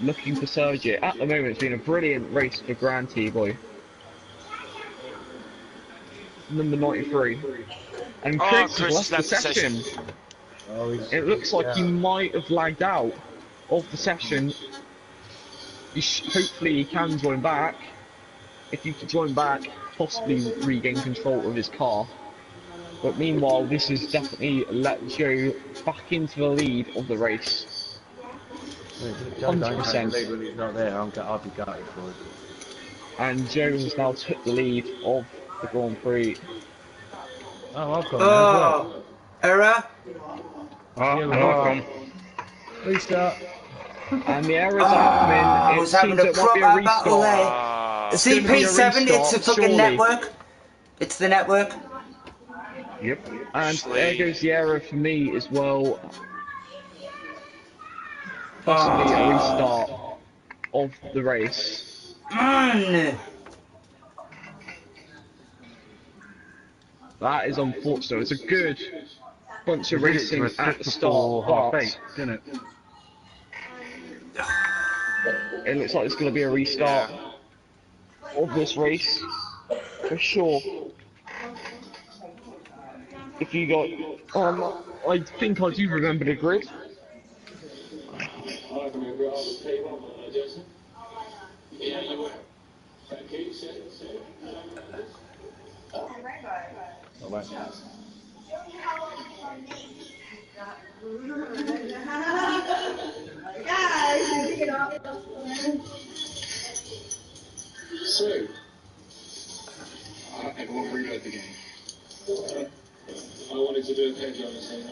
looking for Sergio. At the moment, it's been a brilliant race for Granty Boy. Number 93. And Chris has left the session. Oh, It looks like he might have lagged out of the session. Hopefully he can join back. If you can join back, possibly regain control of his car. But meanwhile, this has definitely let Joe back into the lead of the race. 100%. When he's not there, I'll be gutted for it. And Joe has now took the lead of the Grand Prix. Oh, I've got error. Welcome. Restart. And the error's happening. It seems it might be a restart. CP7, it's the fucking network. It's the network. Yep. And there goes the error for me as well. Possibly a restart of the race. That is unfortunate. It's a good bunch of racing at the start, but didn't it? It looks like it's going to be a restart of this race for sure. If you got, I think I do remember the grid. So, everyone reload the game. I wanted to do a page on the same